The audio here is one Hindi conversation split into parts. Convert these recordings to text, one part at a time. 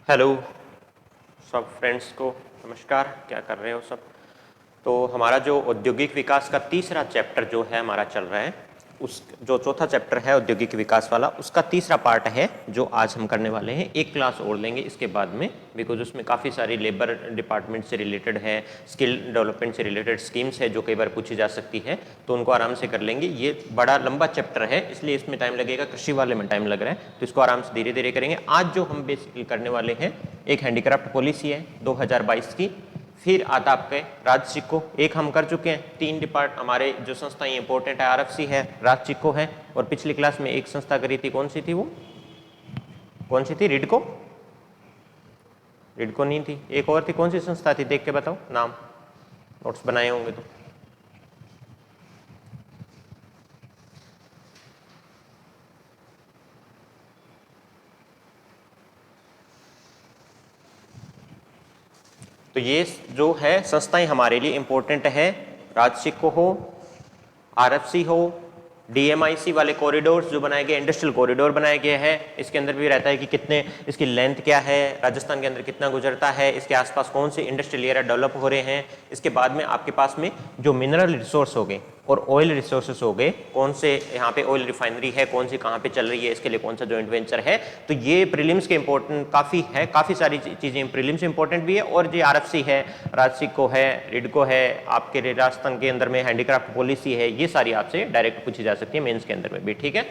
हेलो सब फ्रेंड्स को नमस्कार। क्या कर रहे हो सब। तो हमारा जो औद्योगिक विकास का तीसरा चैप्टर जो है हमारा चल रहा है, उस जो चौथा चैप्टर है औद्योगिक विकास वाला, उसका तीसरा पार्ट है जो आज हम करने वाले हैं। एक क्लास और लेंगे इसके बाद में, बिकॉज उसमें काफ़ी सारी लेबर डिपार्टमेंट से रिलेटेड है, स्किल डेवलपमेंट से रिलेटेड स्कीम्स है जो कई बार पूछी जा सकती है, तो उनको आराम से कर लेंगे। ये बड़ा लंबा चैप्टर है इसलिए इसमें टाइम लगेगा, कृषि वाले में टाइम लग रहा है, तो इसको आराम से धीरे धीरे करेंगे। आज जो हम बेसिकली करने वाले हैं, एक हैंडीक्राफ्ट पॉलिसी है 2022 की, फिर आता आपके राज्य सिक्को, एक हम कर चुके हैं। तीन डिपार्ट हमारे जो संस्थाएं इंपॉर्टेंट है, आरएफसी है, राज्य सिक्को है, और पिछली क्लास में एक संस्था करी थी, कौन सी थी वो, कौन सी थी, रिडको, रिडको नहीं थी, एक और थी, कौन सी संस्था थी, देख के बताओ नाम, नोट्स बनाए होंगे तो। तो ये जो है संस्थाएं हमारे लिए इंपॉर्टेंट है, राज्य सिक्को हो, आरएफसी हो, डीएमआईसी वाले कॉरिडोर्स जो बनाए गए, इंडस्ट्रियल कॉरिडोर बनाया गया है, इसके अंदर भी रहता है कि कितने इसकी लेंथ क्या है, राजस्थान के अंदर कितना गुजरता है, इसके आसपास कौन से इंडस्ट्रियल एरिया डेवलप हो रहे हैं। इसके बाद में आपके पास में जो मिनरल रिसोर्स हो गए और ऑयल रिसोर्सेस हो गए, कौन से यहाँ पे ऑयल रिफाइनरी है, कौन सी कहाँ पे चल रही है, इसके लिए कौन सा जॉइंट वेंचर है। तो ये प्रीलिम्स के इंपॉर्टेंट काफ़ी है, काफ़ी सारी चीज़ें प्रीलिम्स इंपॉर्टेंट भी है। और जो आरएफसी है, राजसिक्को है, रिडको है, आपके राजस्थान के अंदर में हैंडीक्राफ्ट पॉलिसी है, ये सारी आपसे डायरेक्ट पूछी जा सकती है मेंस के अंदर में भी। ठीक है,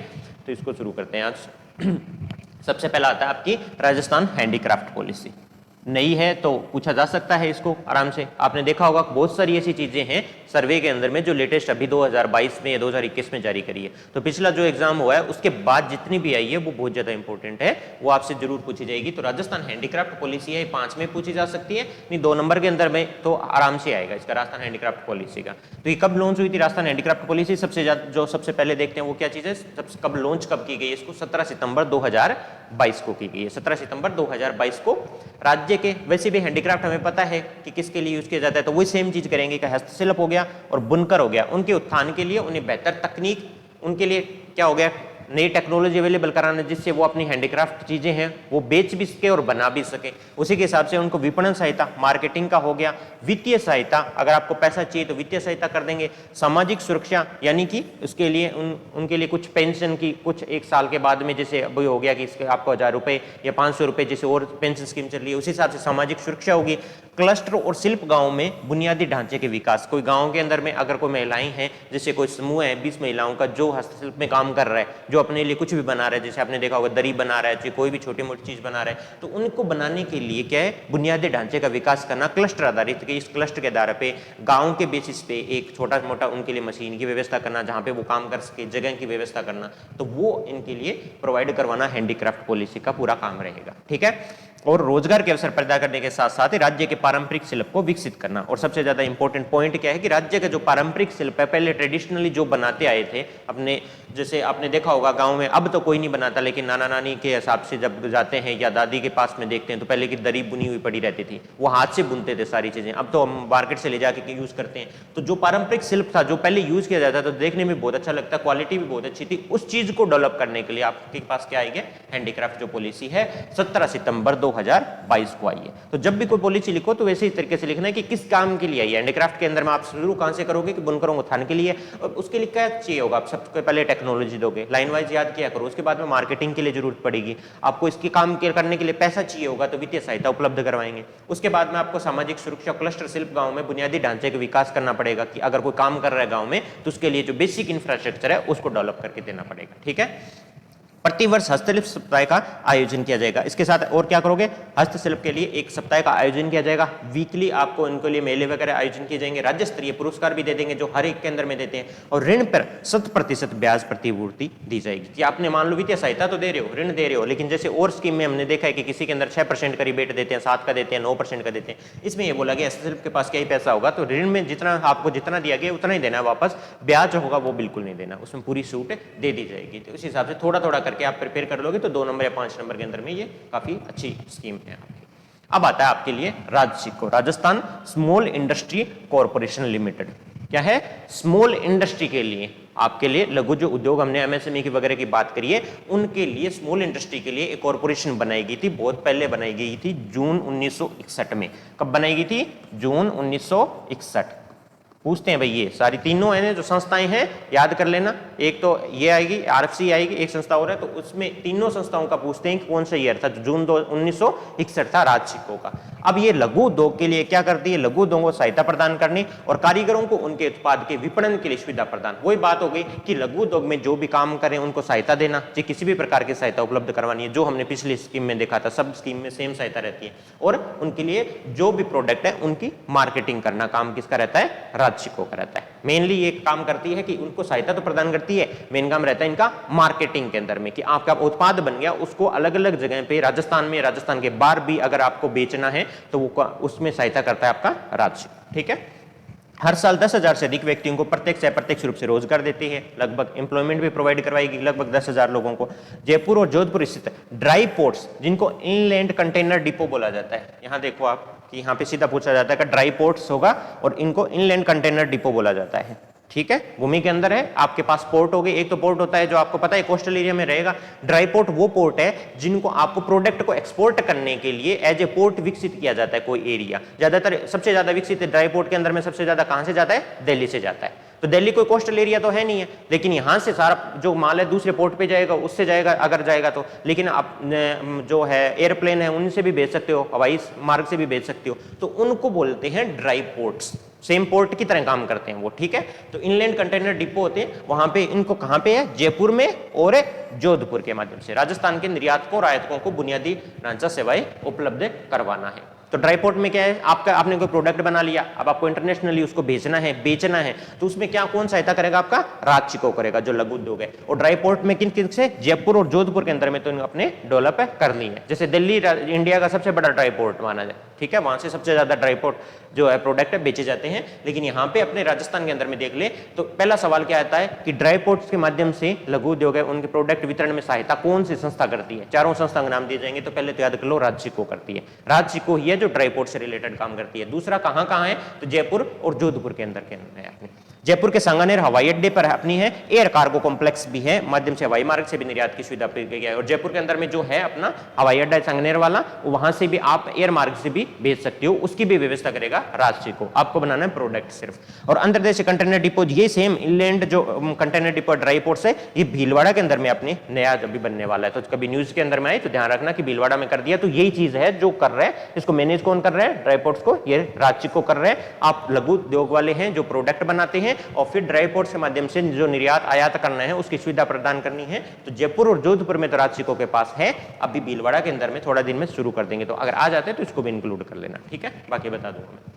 तो इसको शुरू करते हैं आज। सबसे पहला आता है आपकी राजस्थान हैंडीक्राफ्ट पॉलिसी। नई है तो पूछा जा सकता है इसको आराम से। आपने देखा होगा बहुत सारी ऐसी चीजें हैं सर्वे के अंदर में जो लेटेस्ट अभी 2022 में या 2021 में जारी करी है। तो पिछला जो एग्जाम हुआ है उसके बाद जितनी भी आई है वो बहुत ज्यादा इंपॉर्टेंट है, वो आपसे जरूर पूछी जाएगी। तो राजस्थान हैंडीक्राफ्ट पॉलिसी है, 5 में पूछी जा सकती है, नहीं 2 नंबर के अंदर में तो आराम से आएगा इसका, राजस्थान हैंडीक्राफ्ट पॉलिसी का। तो ये कब लॉन्च हुई थी राजस्थान हैंडीक्राफ्ट पॉलिसी, सबसे ज्यादा जो सबसे पहले देखते हैं वो क्या चीज है, कब लॉन्च कब की गई, इसको 17 सितंबर 2022 को की गई है। 17 सितंबर 2022 को राज्य के, वैसे भी हैंडीक्राफ्ट हमें पता है कि किसके लिए यूज किया जाता है, तो वही सेम चीज करेंगे कि हस्तशिल्प हो गया और बुनकर हो गया, उनके उत्थान के लिए, उन्हें बेहतर तकनीक, उनके लिए क्या हो गया, नई टेक्नोलॉजी अवेलेबल कराना, जिससे वो अपनी हैंडीक्राफ्ट चीजें हैं वो बेच भी सके और बना भी सके। उसी के हिसाब से उनको विपणन सहायता, मार्केटिंग का हो गया, वित्तीय सहायता, अगर आपको पैसा चाहिए तो वित्तीय सहायता कर देंगे, सामाजिक सुरक्षा, यानी कि उसके लिए उनके लिए कुछ पेंशन की, कुछ एक साल के बाद में, जैसे अभी हो गया कि इसके आपको 1000 रुपए या 500 रुपए जैसे और पेंशन स्कीम चल रही है, उसी हिसाब से सामाजिक सुरक्षा होगी। क्लस्टर और शिल्प गांव में बुनियादी ढांचे के विकास, कोई गांव के अंदर में अगर कोई महिलाएं हैं, जैसे कोई समूह है 20 महिलाओं का जो हस्तशिल्प में काम कर रहा है, जो अपने लिए कुछ भी बना रहा है, जैसे आपने देखा होगा दरी बना रहा है, कोई भी छोटी मोटी चीज बना रहा है, तो उनको बनाने के लिए क्या है, बुनियादी ढांचे का विकास करना, क्लस्टर आधारित, कि इस क्लस्टर के आधार पे गांव के बेसिस पे एक छोटा मोटा उनके लिए मशीन की व्यवस्था करना, जहां पे वो काम कर सके, जगह की व्यवस्था करना, तो वो इनके लिए प्रोवाइड करवाना हैंडीक्राफ्ट पॉलिसी का पूरा काम रहेगा। ठीक है, और रोजगार के अवसर पैदा करने के साथ साथ ही राज्य के पारंपरिक शिल्प को विकसित करना। और सबसे ज्यादा इंपॉर्टेंट पॉइंट क्या है कि राज्य का जो पारंपरिक शिल्प है, पहले ट्रेडिशनली जो बनाते आए थे अपने, जैसे आपने देखा होगा गांव में, अब तो कोई नहीं बनाता, लेकिन नाना नानी के हिसाब से जब जाते हैं या दादी के पास में देखते हैं तो पहले की दरी बुनी हुई पड़ी रहती थी, वो हाथ से बुनते थे सारी चीजें, अब तो हम मार्केट से ले जाके यूज करते हैं। तो जो पारंपरिक शिल्प था, जो पहले यूज किया जाता था, तो देखने में बहुत अच्छा लगता, क्वालिटी भी बहुत अच्छी थी, उस चीज को डेवलप करने के लिए आपके पास क्या आएगी, हैंडीक्राफ्ट जो पॉलिसी है 17 सितंबर 2022 को आई है। तो जब भी कोई पॉलिसी लिखो तो वैसे ही तरीके से लिखना है कि किस काम के लिए आई है। हैंडीक्राफ्ट के अंदर में आप शुरू कहां से करोगे कि बुनकरों को उत्थान के लिए, और उसके लिए क्या चाहिए होगा, आप सबसे पहले टेक्नोलॉजी दोगे, लाइन वाइज याद किया करो, उसके बाद में मार्केटिंग के लिए जरूरत पड़ेगी, आपको इसके काम करने के लिए पैसा चाहिए होगा तो वित्तीय सहायता उपलब्ध करवाएंगे। उसके बाद में आपको सामाजिक सुरक्षा, क्लस्टर शिल्प गांव में बुनियादी ढांचे का विकास करना पड़ेगा, कि अगर कोई काम कर रहा है गांव में तो उसके लिए जो बेसिक इंफ्रास्ट्रक्चर है उसको डेवलप करके देना पड़ेगा। ठीक है, प्रतिवर्ष हस्तशिल्प सप्ताह का आयोजन किया जाएगा। इसके साथ और क्या करोगे, हस्तशिल्प के लिए एक सप्ताह का आयोजन किया जाएगा, वीकली आपको इनके लिए मेले वगैरह आयोजन किए जाएंगे, राज्य स्तरीय पुरस्कार भी दे देंगे जो हर एक के अंदर में देते हैं, और ऋण पर 100% ब्याज प्रतिपूर्ति दी जाएगी। कि आपने मान लो वित्तीय सहायता तो दे रहे हो, ऋण दे रहे हो, लेकिन जैसे और स्कीम में हमने देखा है कि किसी के अंदर 6% का रिबेट देते हैं, 7 का देते हैं, 9% का देते हैं, इसमें ये बोला गया हस्तशिल्प के पास क्या ही पैसा होगा, तो ऋण में जितना आपको जितना दिया गया उतना ही देना है वापस, ब्याज होगा वो बिल्कुल नहीं देना, उसमें पूरी छूट दे दी जाएगी। तो इस हिसाब से थोड़ा थोड़ा करके आप प्रिपेयर कर लोगे तो 2 नंबर या 5 नंबर के अंदर में ये काफी अच्छी स्कीम है आपकी। अब आता है आपके लिए राज्य सिक्को, Rajasthan small industry corporation limited. क्या है, स्मॉल इंडस्ट्री के लिए आपके लिए लघु जो उद्योग, हमने एमएसएमई की वगैरह की बात करी है, उनके लिए, स्मॉल इंडस्ट्री के लिए एक कॉर्पोरेशन बनाई गई थी, बहुत पहले बनाई गई थी, जून 1961 में। कब बनाई गई थी? जून 1961। पूछते हैं भाई, ये सारी तीनों है जो संस्थाएं हैं, याद कर लेना। एक तो ये आएगी, आरएफसी आएगी, एक संस्था और है, तो उसमें तीनों संस्थाओं का पूछते हैं कि कौन सा ईयर था। तो जून 1961 था राज्य सिक्कों का। अब ये लघु उद्योग के लिए क्या करती है? लघु उद्योगों को सहायता प्रदान करनी और कारीगरों को उनके उत्पाद के विपणन के लिए सुविधा प्रदान। वही बात हो गई कि लघु उद्योग में जो भी काम करें उनको सहायता देना, जी किसी भी प्रकार की सहायता उपलब्ध करवानी है, जो हमने पिछली स्कीम में देखा था, सब स्कीम में सेम सहायता रहती है। और उनके लिए जो भी प्रोडक्ट है उनकी मार्केटिंग करना काम किसका रहता है? राज्य सिक्कों का रहता है। मेनली ये काम करती है कि उनको सहायता तो प्रदान करती है, मेन काम रहता है इनका मार्केटिंग के अंदर में, कि आपका उत्पाद बन गया, उसको अलग अलग जगह पे राजस्थान में, राजस्थान के बाहर भी अगर आपको बेचना है तो वो उसमें सहायता करता है आपका राज्य। ठीक है। हर साल 10,000 से अधिक व्यक्तियों को प्रत्यक्ष या अप्रत्यक्ष रूप से रोजगार देती है, लगभग एम्प्लॉयमेंट भी प्रोवाइड करवाएगी लगभग 10,000 लोगों को। जयपुर और जोधपुर स्थित ड्राई पोर्ट्स, जिनको इनलैंड कंटेनर डिपो बोला जाता है, यहां देखो आप कि यहां पे सीधा पूछा जाता है कि ड्राई पोर्ट्स होगा और इनको इनलैंड कंटेनर डिपो बोला जाता है। ठीक है, भूमि के अंदर है, आपके पास पोर्ट हो गए। एक तो पोर्ट होता है जो आपको पता है कोस्टल एरिया में रहेगा। ड्राई पोर्ट वो पोर्ट है जिनको आपको प्रोडक्ट को एक्सपोर्ट करने के लिए एज ए पोर्ट विकसित किया जाता है कोई एरिया। ज्यादातर सबसे ज्यादा विकसित ड्राई पोर्ट के अंदर में सबसे ज्यादा कहां से जाता है? दिल्ली से जाता है। तो दिल्ली कोई कोस्टल एरिया तो है नहीं है, लेकिन यहां से सारा जो माल है दूसरे पोर्ट पे जाएगा, उससे जाएगा अगर जाएगा तो। लेकिन आप जो है एयरप्लेन है उनसे भी भेज सकते हो, हवाई मार्ग से भी भेज सकते हो, तो उनको बोलते हैं ड्राई पोर्ट्स। सेम पोर्ट की तरह काम करते हैं वो। ठीक है, तो इनलैंड कंटेनर डिपो होते हैं, वहां पे इनको कहां पे है? जयपुर में और जोधपुर के माध्यम से राजस्थान के निर्यातकों और आयातकों को बुनियादी ढांचा सेवाएं उपलब्ध करवाना है। तो ड्राई पोर्ट में क्या है? आपने कोई प्रोडक्ट बना लिया, अब आपको इंटरनेशनली उसको भेजना है, बेचना है, तो उसमें क्या कौन सहायता करेगा? आपका राज्य सिक्कों करेगा, जो लघु उद्योग है। और ड्राई पोर्ट में किन किन से? जयपुर और जोधपुर के अंदर में तो अपने डेवलप कर ली है। जैसे दिल्ली इंडिया का सबसे बड़ा ड्राई पोर्ट माना जाए, ठीक है, वहां से सबसे ज्यादा ड्राई पोर्ट जो है प्रोडक्ट है बेचे जाते हैं। लेकिन यहाँ पे अपने राजस्थान के अंदर में देख ले तो पहला सवाल क्या आता है कि ड्राई पोर्ट्स के माध्यम से लघु उद्योग है उनके प्रोडक्ट वितरण में सहायता कौन सी संस्था करती है? चारों संस्था के नाम दिए जाएंगे, तो पहले तो याद कर लो राज्य सिक्कों करती है। राज्य सिक्कों ही है जो ड्राई पोर्ट से रिलेटेड काम करती है। दूसरा कहां कहां है? तो जयपुर और जोधपुर के अंदर के है अपने। जयपुर के सांगानेर हवाई अड्डे पर अपनी है, एयर कार्गो कॉम्प्लेक्स भी है, माध्यम से हवाई मार्ग से भी निर्यात की सुविधा दी गई है। और जयपुर के अंदर में जो है अपना हवाई अड्डा सांगानेर वाला, वहां से भी आप एयर मार्ग से भी भेज सकते हो, उसकी भी व्यवस्था करेगा राज्य सिक्कों। आपको बनाना है प्रोडक्ट सिर्फ। और अंतर देश कंटेनर डिपो, ये सेम इनलैंड जो कंटेनर डिपो ड्राई पोर्ट्स है, ये भीलवाड़ा के अंदर में अपने नया जब भी बनने वाला है, तो कभी न्यूज के अंदर में आए तो ध्यान रखना कि भीलवाड़ा में कर दिया। तो यही चीज है जो कर रहे हैं, इसको मैनेज कौन कर रहे हैं? ड्राई पोर्ट्स को ये राज्य सिक्कों कर रहे हैं। आप लघु उद्योग वाले हैं जो प्रोडक्ट बनाते हैं और फिर ड्राई पोर्ट के माध्यम से जो निर्यात आयात करना है उसकी सुविधा प्रदान करनी है। तो जयपुर और जोधपुर में तो राज्य सिक्कों के पास है, अभी भीलवाड़ा के अंदर में थोड़ा दिन में शुरू कर देंगे, तो अगर आ जाते हैं तो इसको भी इंक्लूड कर लेना। ठीक है, बाकी बता दूंगा मैं।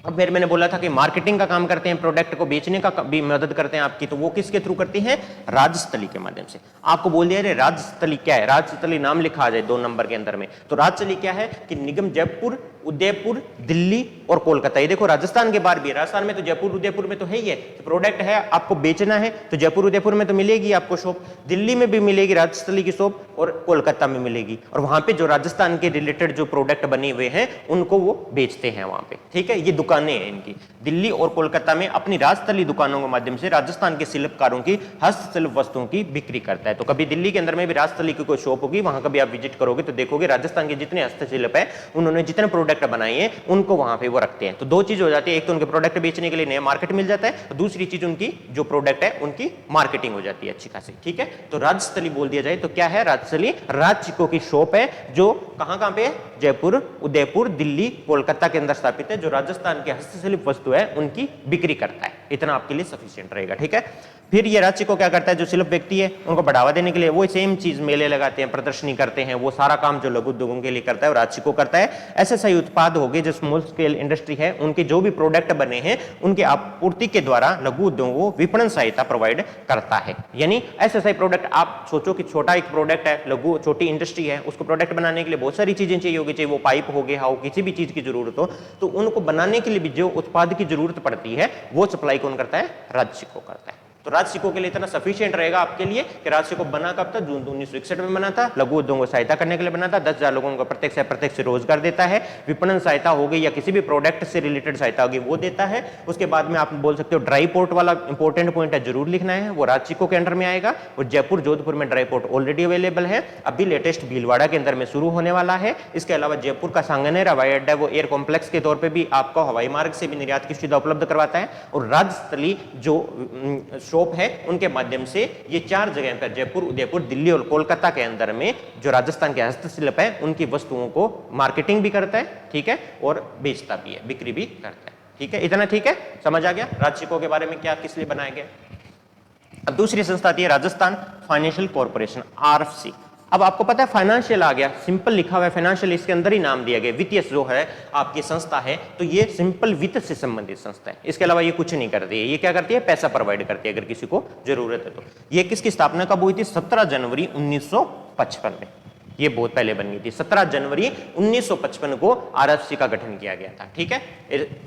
अब फिर मैंने बोला था कि मार्केटिंग का काम करते हैं, प्रोडक्ट को बेचने का भी मदद करते हैं आपकी, तो वो किसके थ्रू करती हैं? राज्यस्थली के माध्यम से। आपको बोल दिया राज्यस्थली क्या है? राज्यस्थली नाम लिखा आ जाए 2 नंबर के अंदर में। तो राज्यस्थली क्या है कि निगम जयपुर, उदयपुर, दिल्ली और कोलकाता। ये देखो राजस्थान के बाहर भी है, राजस्थान में तो जयपुर उदयपुर में तो है ही है। तो प्रोडक्ट है आपको बेचना है तो जयपुर उदयपुर में तो मिलेगी आपको शॉप, दिल्ली में भी मिलेगी राज्यस्थली की शॉप और कोलकाता में मिलेगी। और वहां पे जो राजस्थान के रिलेटेड जो प्रोडक्ट बने हुए हैं उनको वो बेचते हैं वहां पे। ठीक है, ये दुकानें हैं इनकी। दिल्ली और कोलकाता में अपनी राजस्थली दुकानों के माध्यम से राजस्थान के शिल्पकारों की हस्तशिल्प वस्तुओं की बिक्री करता है। तो कभी दिल्ली के अंदर में भी राजस्थली की कोई शॉप होगी, वहां कभी आप विजिट करोगे तो देखोगे राजस्थान के जितने हस्तशिल्प है उन्होंने जितने प्रोडक्ट बनाए हैं उनको वहां पे वो रखते हैं। तो 2 चीज हो जाती है, एक तो उनके प्रोडक्ट बेचने के लिए नया मार्केट मिल जाता है, और दूसरी चीज उनकी जो प्रोडक्ट है उनकी मार्केटिंग हो जाती है अच्छी खासी। ठीक है, तो राज्यस्थली बोल दिया जाए तो क्या है? राज्यस्थली राज्य सिक्कों की शॉप है जो कहां पे है? जयपुर, उदयपुर, दिल्ली, कोलकाता के अंदर स्थापित है, जो राजस्थान के हस्तशिल्प वस्तु है उनकी बिक्री करता है। इतना आपके लिए सफिशिएंट रहेगा। ठीक है, फिर ये राज्य सिक्कों क्या करता है? जो शिल्प व्यक्ति है उनको बढ़ावा देने के लिए वो सेम चीज मेले लगाते हैं, प्रदर्शनी करते हैं, वो सारा काम जो लघु उद्योगों के लिए करता है वो राज्य सिक्कों करता है। ऐसे सही उत्पाद हो गए जो स्मॉल स्केल इंडस्ट्री है, उनके जो भी प्रोडक्ट बने हैं उनके आपूर्ति के द्वारा लघु उद्योगों को विपणन सहायता प्रोवाइड करता है। यानी ऐसे सही प्रोडक्ट, आप सोचो कि छोटा एक प्रोडक्ट है, लघु छोटी इंडस्ट्री है, उसको प्रोडक्ट बनाने के लिए बहुत सारी चीजें चाहिए होगी, चाहे वो पाइप हो गया हो, किसी भी चीज की जरूरत हो, तो उनको बनाने के लिए भी जो उत्पाद की जरूरत पड़ती है वो सप्लाई कौन करता है? राज्य सिक्कों करता है। तो राज सिक्कों के लिए इतना सफिशिएंट रहेगा आपके लिए कि राज सिक्को बना कब था, जून 1961 में बना था, लघु उद्योगों को सहायता करने के लिए बना था, 10,000 लोगों को प्रत्यक्ष अप्रत्यक्ष रोजगार देता है, विपणन सहायता हो गई या किसी भी प्रोडक्ट से रिलेटेड सहायता होगी वो देता है। उसके बाद में आप बोल सकते हो ड्राई पोर्ट वाला इंपॉर्टेंट पॉइंट है, जरूर लिखना है, वो राज सिक्कों के अंडर में आएगा। वो जयपुर जोधपुर में ड्राई पोर्ट ऑलरेडी अवेलेबल है, अभी लेटेस्ट भीलवाड़ा के अंदर में शुरू होने वाला है। इसके अलावा जयपुर का सांगनेर हवाई अड्डा वो एयर कॉम्प्लेक्स के तौर पे भी आपको हवाई मार्ग से भी निर्यात की सुविधा उपलब्ध करवाता है, और राजस्थली जो शॉप है उनके माध्यम से ये 4 जगह पर जयपुर, उदयपुर, दिल्ली और कोलकाता के अंदर में जो राजस्थान के हस्तशिल्प है उनकी वस्तुओं को मार्केटिंग भी करता है, ठीक है, और बेचता भी है, बिक्री भी करता है, ठीक है। इतना ठीक है, समझ आ गया राज सिक्कों के बारे में क्या किस लिए बनाया गया। अब दूसरी संस्था आती है राजस्थान फाइनेंशियल कॉर्पोरेशन, आरएफसी। अब आपको पता है फाइनेंशियल आ गया, सिंपल लिखा हुआ है फाइनेंशियल, इसके अंदर ही नाम दिया गया, वित्तीय जो है आपकी संस्था है तो ये सिंपल वित्त से संबंधित संस्था है, इसके अलावा ये कुछ नहीं करती है। ये क्या करती है, पैसा प्रोवाइड करती है अगर किसी को जरूरत है तो। ये किसकी स्थापना कब हुई थी, 17 जनवरी 1955 में, ये बहुत पहले बन गई थी। 17 जनवरी 1955 को आरएफसी का गठन किया गया था, ठीक है।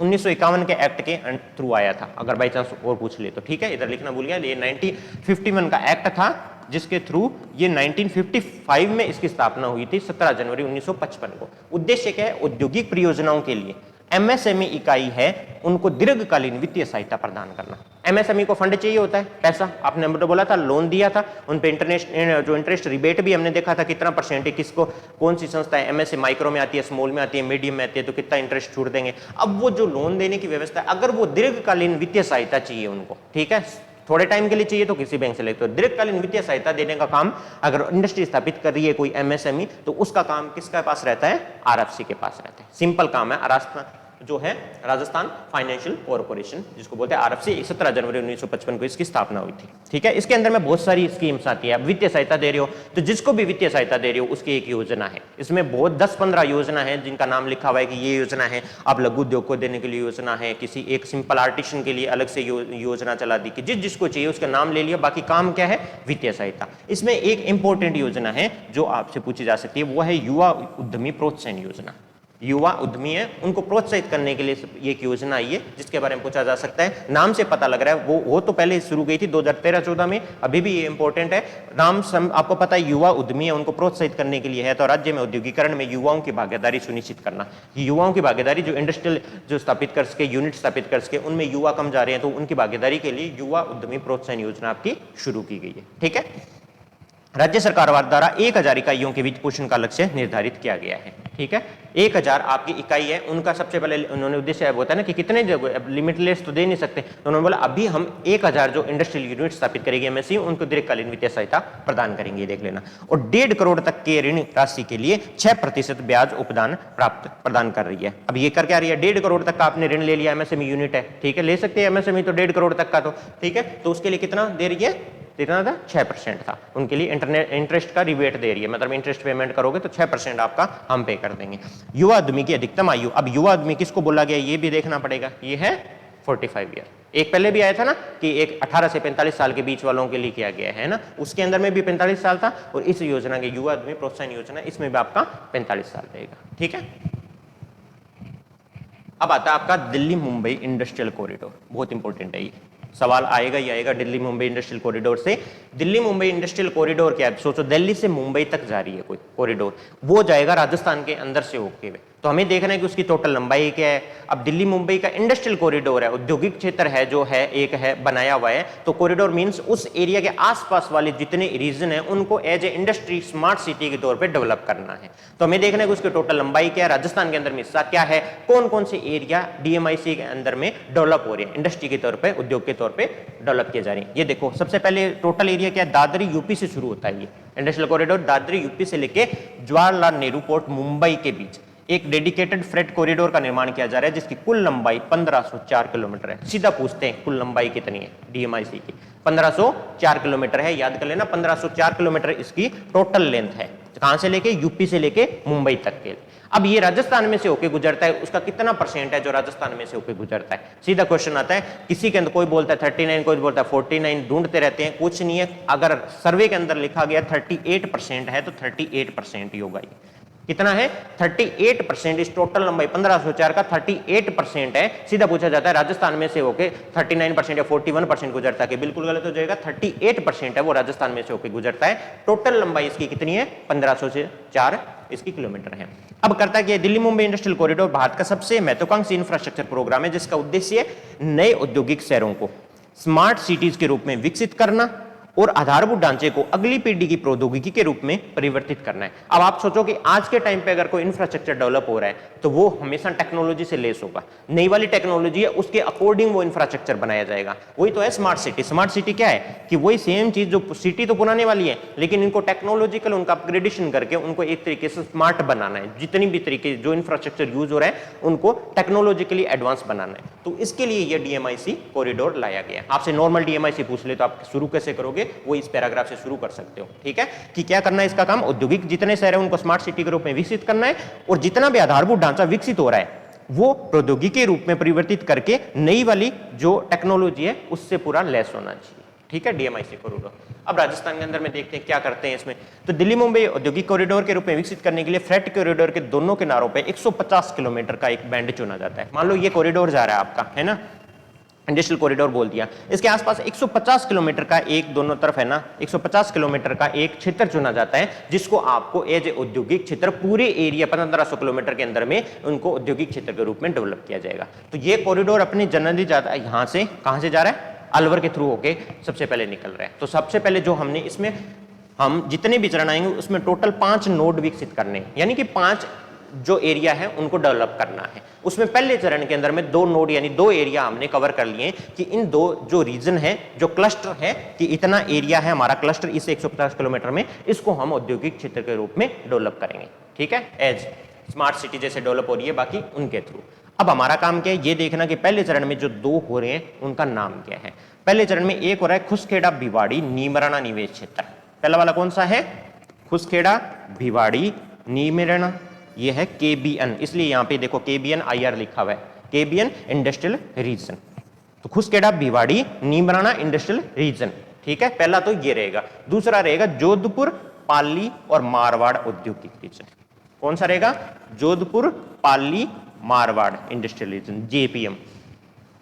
1951 के एक्ट के थ्रू आया था, अगर बाई चांस और पूछ ले तो, ठीक है, इधर लिखना भूल गया। ये 1951 का एक्ट था जिसके थ्रू ये 1955 में इसकी स्थापना हुई थी, 17 जनवरी 1955 को। उद्देश्य क्या है, औद्योगिक परियोजनाओं के लिए एमएसएमई इकाई है उनको दीर्घकालीन वित्तीय सहायता प्रदान करना। एमएसएमई को फंड चाहिए होता है, पैसा, आपने तो बोला था लोन दिया था, उन पे इंटरेस्ट रिबेट भी हमने देखा था कितना परसेंट है, किसको कौन सी संस्था है, एमएसए माइक्रो में आती है, स्मॉल में आती है, मीडियम में आती है, तो कितना इंटरेस्ट छूट देंगे। अब वो जो लोन देने की व्यवस्था है, अगर वो दीर्घकालीन वित्तीय सहायता चाहिए उनको, ठीक है, थोड़े टाइम के लिए चाहिए तो किसी बैंक से लेते हो, दीर्घकालीन वित्तीय सहायता देने का काम अगर इंडस्ट्री स्थापित कर रही है कोई एमएसएमई तो उसका काम किसके पास रहता है, आरएफसी के पास रहता है। सिंपल काम है, जो है राजस्थान फाइनेंशियल कॉर्पोरेशन जिसको बोलते हैं आरएफसी, 17 जनवरी 1955 को इसकी स्थापना हुई थी, ठीक है। इसके अंदर में बहुत सारी स्कीम्स आती है। अब वित्तीय सहायता दे रहे हो तो जिसको भी वित्तीय सहायता दे रहे हो उसकी एक योजना है, इसमें बहुत 10-15 योजना है जिनका नाम लिखा हुआ है कि ये योजना है, अब लघु उद्योग को देने के लिए योजना है, किसी एक सिंपल आर्टिशन के लिए अलग से योजना चला दी, कि जिसको चाहिए उसका नाम ले लिया, बाकी काम क्या है, वित्तीय सहायता। इसमें एक इंपॉर्टेंट योजना है जो आपसे पूछी जा सकती है, वो है युवा उद्यमी प्रोत्साहन योजना। युवा उद्यमी है उनको प्रोत्साहित करने के लिए एक योजना आई है जिसके बारे में पूछा जा सकता है। नाम से पता लग रहा है वो तो पहले शुरू गई थी 2013-14 में, अभी भी ये इंपॉर्टेंट है। नाम आपको पता है युवा उद्यमी है उनको प्रोत्साहित करने के लिए है, तो राज्य में औद्योगिकरण में युवाओं की भागीदारी सुनिश्चित करना। युवाओं की भागीदारी, जो इंडस्ट्रियल जो स्थापित कर सके, यूनिट स्थापित कर सके, उनमें युवा कम जा रहे हैं तो उनकी भागीदारी के लिए युवा उद्यमी प्रोत्साहन योजना आपकी शुरू की गई है, ठीक है। राज्य सरकार द्वारा 1000 इकाइयों के वित्त पोषण का लक्ष्य निर्धारित किया गया है, ठीक है। 1000 आपकी इकाई है, उनका सबसे पहले उन्होंने उद्देश्य होता है ना कि कितने लिमिटलेस तो दे नहीं सकते, तो उन्होंने बोला अभी हम 1000 जो इंडस्ट्रियल यूनिट स्थापित करेंगे एमएससी, उनको दीर्घकालीन वित्तीय सहायता प्रदान करेंगे, देख लेना। और 1.5 करोड़ तक के ऋण राशि के लिए 6% ब्याज उपदान प्रदान कर रही है। अब ये कर क्या रही है, 1.5 करोड़ तक का आपने ऋण ले लिया, एमएसएमई यूनिट है, ठीक है, ले सकते हैं एमएसएमई तो 1.5 करोड़ तक का, तो ठीक है, तो उसके लिए कितना दे रही है, कितना था, 6% था, उनके लिए इंटरेस्ट का रिबेट दे रही है, मतलब इंटरेस्ट पेमेंट करोगे तो 6% आपका हम पे कर देंगे। युवा उद्यमी की अधिकतम आयु, अब युवा उद्यमी किसको बोला गया ये भी देखना पड़ेगा, ये है 45 ईयर। एक पहले भी आया था ना कि एक 18 से 45 साल के बीच वालों के लिए किया गया है ना, उसके अंदर में भी 45 साल था, और इस योजना के युवा उद्यमी प्रोत्साहन योजना इसमें भी आपका 45 साल रहेगा, ठीक है। अब आता है आपका दिल्ली मुंबई इंडस्ट्रियल कॉरिडोर, बहुत इंपॉर्टेंट है ये, सवाल आएगा ही आएगा दिल्ली मुंबई इंडस्ट्रियल कॉरिडोर से। दिल्ली मुंबई इंडस्ट्रियल कॉरिडोर क्या है, सोचो दिल्ली से मुंबई तक जा रही है कोई कॉरिडोर, वो जाएगा राजस्थान के अंदर से होके हुए, तो हमें देखना है कि उसकी टोटल लंबाई क्या है। अब दिल्ली मुंबई का इंडस्ट्रियल कॉरिडोर है, औद्योगिक क्षेत्र है जो है एक है बनाया हुआ है, तो कॉरिडोर मींस उस एरिया के आसपास वाले जितने रीजन है उनको as a industry smart city के तौर पे डेवलप करना है। तो हमें देखना है कि उसकी टोटल लंबाई क्या है, राजस्थान के अंदर में हिस्सा क्या है, कौन कौन से एरिया डीएमआईसी के अंदर में डेवलप हो रहे हैं, इंडस्ट्री के तौर पर, उद्योग के तौर पर डेवलप किए जा रहे हैं। ये देखो सबसे पहले टोटल एरिया क्या है, दादरी यूपी से शुरू होता है ये इंडस्ट्रियल कॉरिडोर, दादरी यूपी से लेके जवाहरलाल नेहरू पोर्ट मुंबई के बीच एक डेडिकेटेड फ्रेट कॉरिडोर का निर्माण किया जा रहा है जिसकी कुल लंबाई 1504 किलोमीटर है। सीधा पूछते हैं कुल लंबाई कितनी है डीएमआईसी की, 1504 किलोमीटर है, याद कर लेना 1504 किलोमीटर इसकी टोटल लेंथ है, कहां से लेके, यूपी से लेके मुंबई तक के। अब ये राजस्थान में से होकर गुजरता है, उसका कितना परसेंट है जो राजस्थान में से होकर गुजरता है, सीधा क्वेश्चन आता है। किसी के अंदर कोई बोलता है 39, कोई बोलता है 49, ढूंढते रहते हैं, कुछ नहीं है। अगर सर्वे के अंदर लिखा गया 38% है तो 38% ही होगा ये, कितना है 38%। इस टोटल लंबाई 1504 का 38% है। सीधा पूछा जाता है राजस्थान में से होके 39% या 41% गुजरता है, बिल्कुल गलत हो जाएगा। 38% है वो राजस्थान में से होके गुजरता है। टोटल लंबाई इसकी कितनी है 1504 इसकी किलोमीटर है। अब करता है दिल्ली मुंबई इंडस्ट्रियल कॉरिडोर भारत का सबसे महत्वाकांक्षी इंफ्रास्ट्रक्चर प्रोग्राम है, जिसका उद्देश्य नए औद्योगिक शहरों को स्मार्ट सिटीज के रूप में विकसित करना और आधारभूत ढांचे को अगली पीढ़ी की प्रौद्योगिकी के रूप में परिवर्तित करना है। अब आप सोचो कि आज के टाइम पे अगर कोई इंफ्रास्ट्रक्चर डेवलप हो रहा है तो वो हमेशा टेक्नोलॉजी से लेस होगा। नई वाली टेक्नोलॉजी है उसके अकॉर्डिंग वो इंफ्रास्ट्रक्चर बनाया जाएगा। वही तो है स्मार्ट सिटी। स्मार्ट सिटी क्या है कि वही सेम चीज, जो सिटी तो बनाने वाली है लेकिन इनको टेक्नोलॉजिकल उनका अपग्रेडेशन करके उनको एक तरीके से स्मार्ट बनाना है। जितनी भी तरीके जो इंफ्रास्ट्रक्चर यूज हो रहा है उनको टेक्नोलॉजिकली एडवांस बनाना है। तो इसके लिए ये डीएमआईसी कॉरिडोर लाया गया। आपसे नॉर्मल डीएमआईसी पूछ ले तो आप शुरू कैसे करोगे, वो इस पैराग्राफ से शुरू कर सकते हो। ठीक है कि क्या करना है इसका काम, औद्योगिक जितने शहर है उनको स्मार्ट सिटी के रूप में विकसित करना है और जितना भी आधारभूत ढांचा विकसित हो रहा है वो प्रौद्योगिकी के रूप में परिवर्तित करके नई वाली जो टेक्नोलॉजी है उससे पूरा लेस होना चाहिए। ठीक है डीएमआईसी कॉरिडोर। अब राजस्थान के अंदर में देखते हैं क्या करते हैं इसमें। तो दिल्ली मुंबई औद्योगिक कॉरिडोर के रूप में विकसित करने के लिए फ्रेट कॉरिडोर के दोनों किनारों पे 150 किलोमीटर का एक बैंड चुना जाता है। मान लो ये कॉरिडोर जा रहा है आपका, है ना, इंडस्ट्रियल कॉरिडोर बोल दिया। इसके आसपास 150 किलोमीटर का एक दोनों तरफ है ना 150 किलोमीटर का एक क्षेत्र चुना जाता है, जिसको आपको एज ए औद्योगिक क्षेत्र पूरे एरिया 1500 किलोमीटर के अंदर में उनको औद्योगिक क्षेत्र के रूप में डेवलप किया जाएगा। तो ये कॉरिडोर अपने जनरली जाता है यहाँ से, कहाँ से जा रहा है, अलवर के थ्रू होके सबसे पहले निकल रहा है। तो सबसे पहले जो हमने इसमें हम जितने भी चरण आएंगे उसमें टोटल 5 नोड विकसित करने, यानी कि 5 जो एरिया है उनको डेवलप करना है। उसमें पहले चरण के अंदर में 2 नोड यानी 2 एरिया हमने कवर कर लिए कि इन 2 जो रीजन है, जो क्लस्टर है कि इतना एरिया है हमारा क्लस्टर इस 150 किलोमीटर में, इसको हम औद्योगिक क्षेत्र के रूप में डेवलप करेंगे। ठीक है, एज स्मार्ट सिटी जैसे डेवलप हो रही है बाकी उनके थ्रू। अब हमारा काम क्या है, ये देखना कि पहले चरण में जो 2 हो रहे हैं उनका नाम क्या है। पहले चरण में एक हो रहा है खुसखेड़ा भिवाड़ी नीमराना निवेश क्षेत्र। पहला वाला कौन सा है, खुसखेड़ा भिवाड़ी नीमराना, ये है केबीएन, इसलिए यहां पे देखो केबीएन आईआर लिखा हुआ है, केबीएन इंडस्ट्रियल रीजन। तो खुसखेड़ा भिवाड़ी नीमराना इंडस्ट्रियल रीजन। ठीक है, पहला तो ये रहेगा। दूसरा रहेगा जोधपुर पाली और मारवाड़ औद्योगिक रीजन। कौन सा रहेगा, Jodhpur Pali Marwar industrial region, JPM.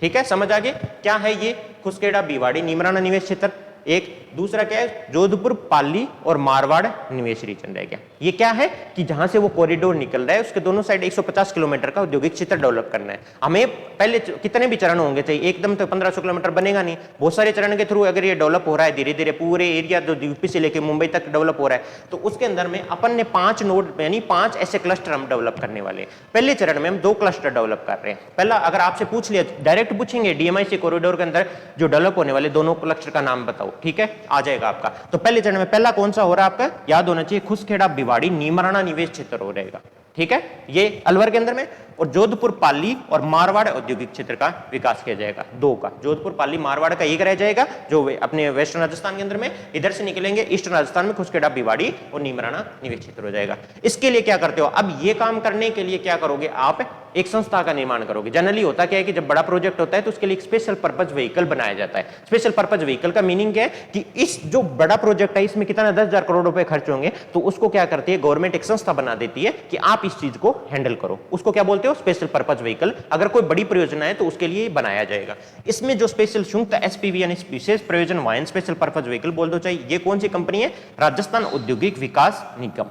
ठीक है, समझ आ गए क्या है ये खुसखेड़ा भिवाड़ी नीमराना निवेश क्षेत्र एक। दूसरा क्या है, जोधपुर पाली और मारवाड़ निवेश रीजन रह गया। ये क्या है कि जहां से वो कॉरिडोर निकल रहा है उसके दोनों साइड 150 किलोमीटर का औद्योगिक क्षेत्र डेवलप करना है हमें। पहले कितने भी चरण होंगे चाहिए, एकदम तो 1500 किलोमीटर बनेगा नहीं, बहुत सारे चरण के थ्रू अगर ये डेवलप हो रहा है धीरे धीरे पूरे एरिया जो यूपी से लेकर मुंबई तक डेवलप हो रहा है, तो उसके अंदर में अपन ने 5 नोड यानी 5 ऐसे क्लस्टर हम डेवलप करने वाले हैं। पहले चरण में हम 2 क्लस्टर डेवलप कर रहे हैं। पहला अगर आपसे पूछ लिया, डायरेक्ट पूछेंगे डीएमआईसी कॉरिडोर के अंदर जो डेवलप होने वाले दोनों क्लस्टर का नाम बताओ, ठीक है, आ जाएगा आपका। तो पहले चरण में पहला कौन सा हो रहा है आपका, याद होना चाहिए, खुसखेड़ा भिवाड़ी नीमराना निवेश क्षेत्र हो रहेगा। ठीक है, ये अलवर के अंदर में, और जोधपुर पाली और मारवाड़ औद्योगिक क्षेत्र का विकास किया जाएगा। 2 का, जोधपुर पाली मारवाड़ का एक रह जाएगा जो अपने वेस्टर्न राजस्थान के अंदर में, इधर से निकलेंगे ईस्टर्न राजस्थान में खुसखेड़ा भिवाड़ी और नीमराना निवेश क्षेत्र हो जाएगा। इसके लिए क्या करते हो, अब ये काम करने के लिए क्या करोगे, आप एक संस्था का निर्माण करोगे। जनरली होता क्या है कि जब बड़ा प्रोजेक्ट होता है तो उसके लिए एक स्पेशल पर्पज व्हीकल बनाया जाता है। स्पेशल पर्पज व्हीकल का मीनिंग क्या है कि इस जो बड़ा प्रोजेक्ट है इसमें कितना 10,000 करोड़ रुपए खर्च होंगे, तो उसको क्या करती है गवर्नमेंट एक संस्था बना देती है कि आप इस चीज को हैंडल करो। उसको क्या बोलते हो, स्पेशल पर्पज व्हीकल। अगर कोई बड़ी परियोजना है तो उसके लिए बनाया जाएगा। इसमें जो स्पेशल संयुक्त एसपीवी यानी विशेष प्रयोजन वाहन स्पेशल पर्पज व्हीकल बोल दो चाहिए, ये कौन सी कंपनी है, राजस्थान औद्योगिक विकास निगम,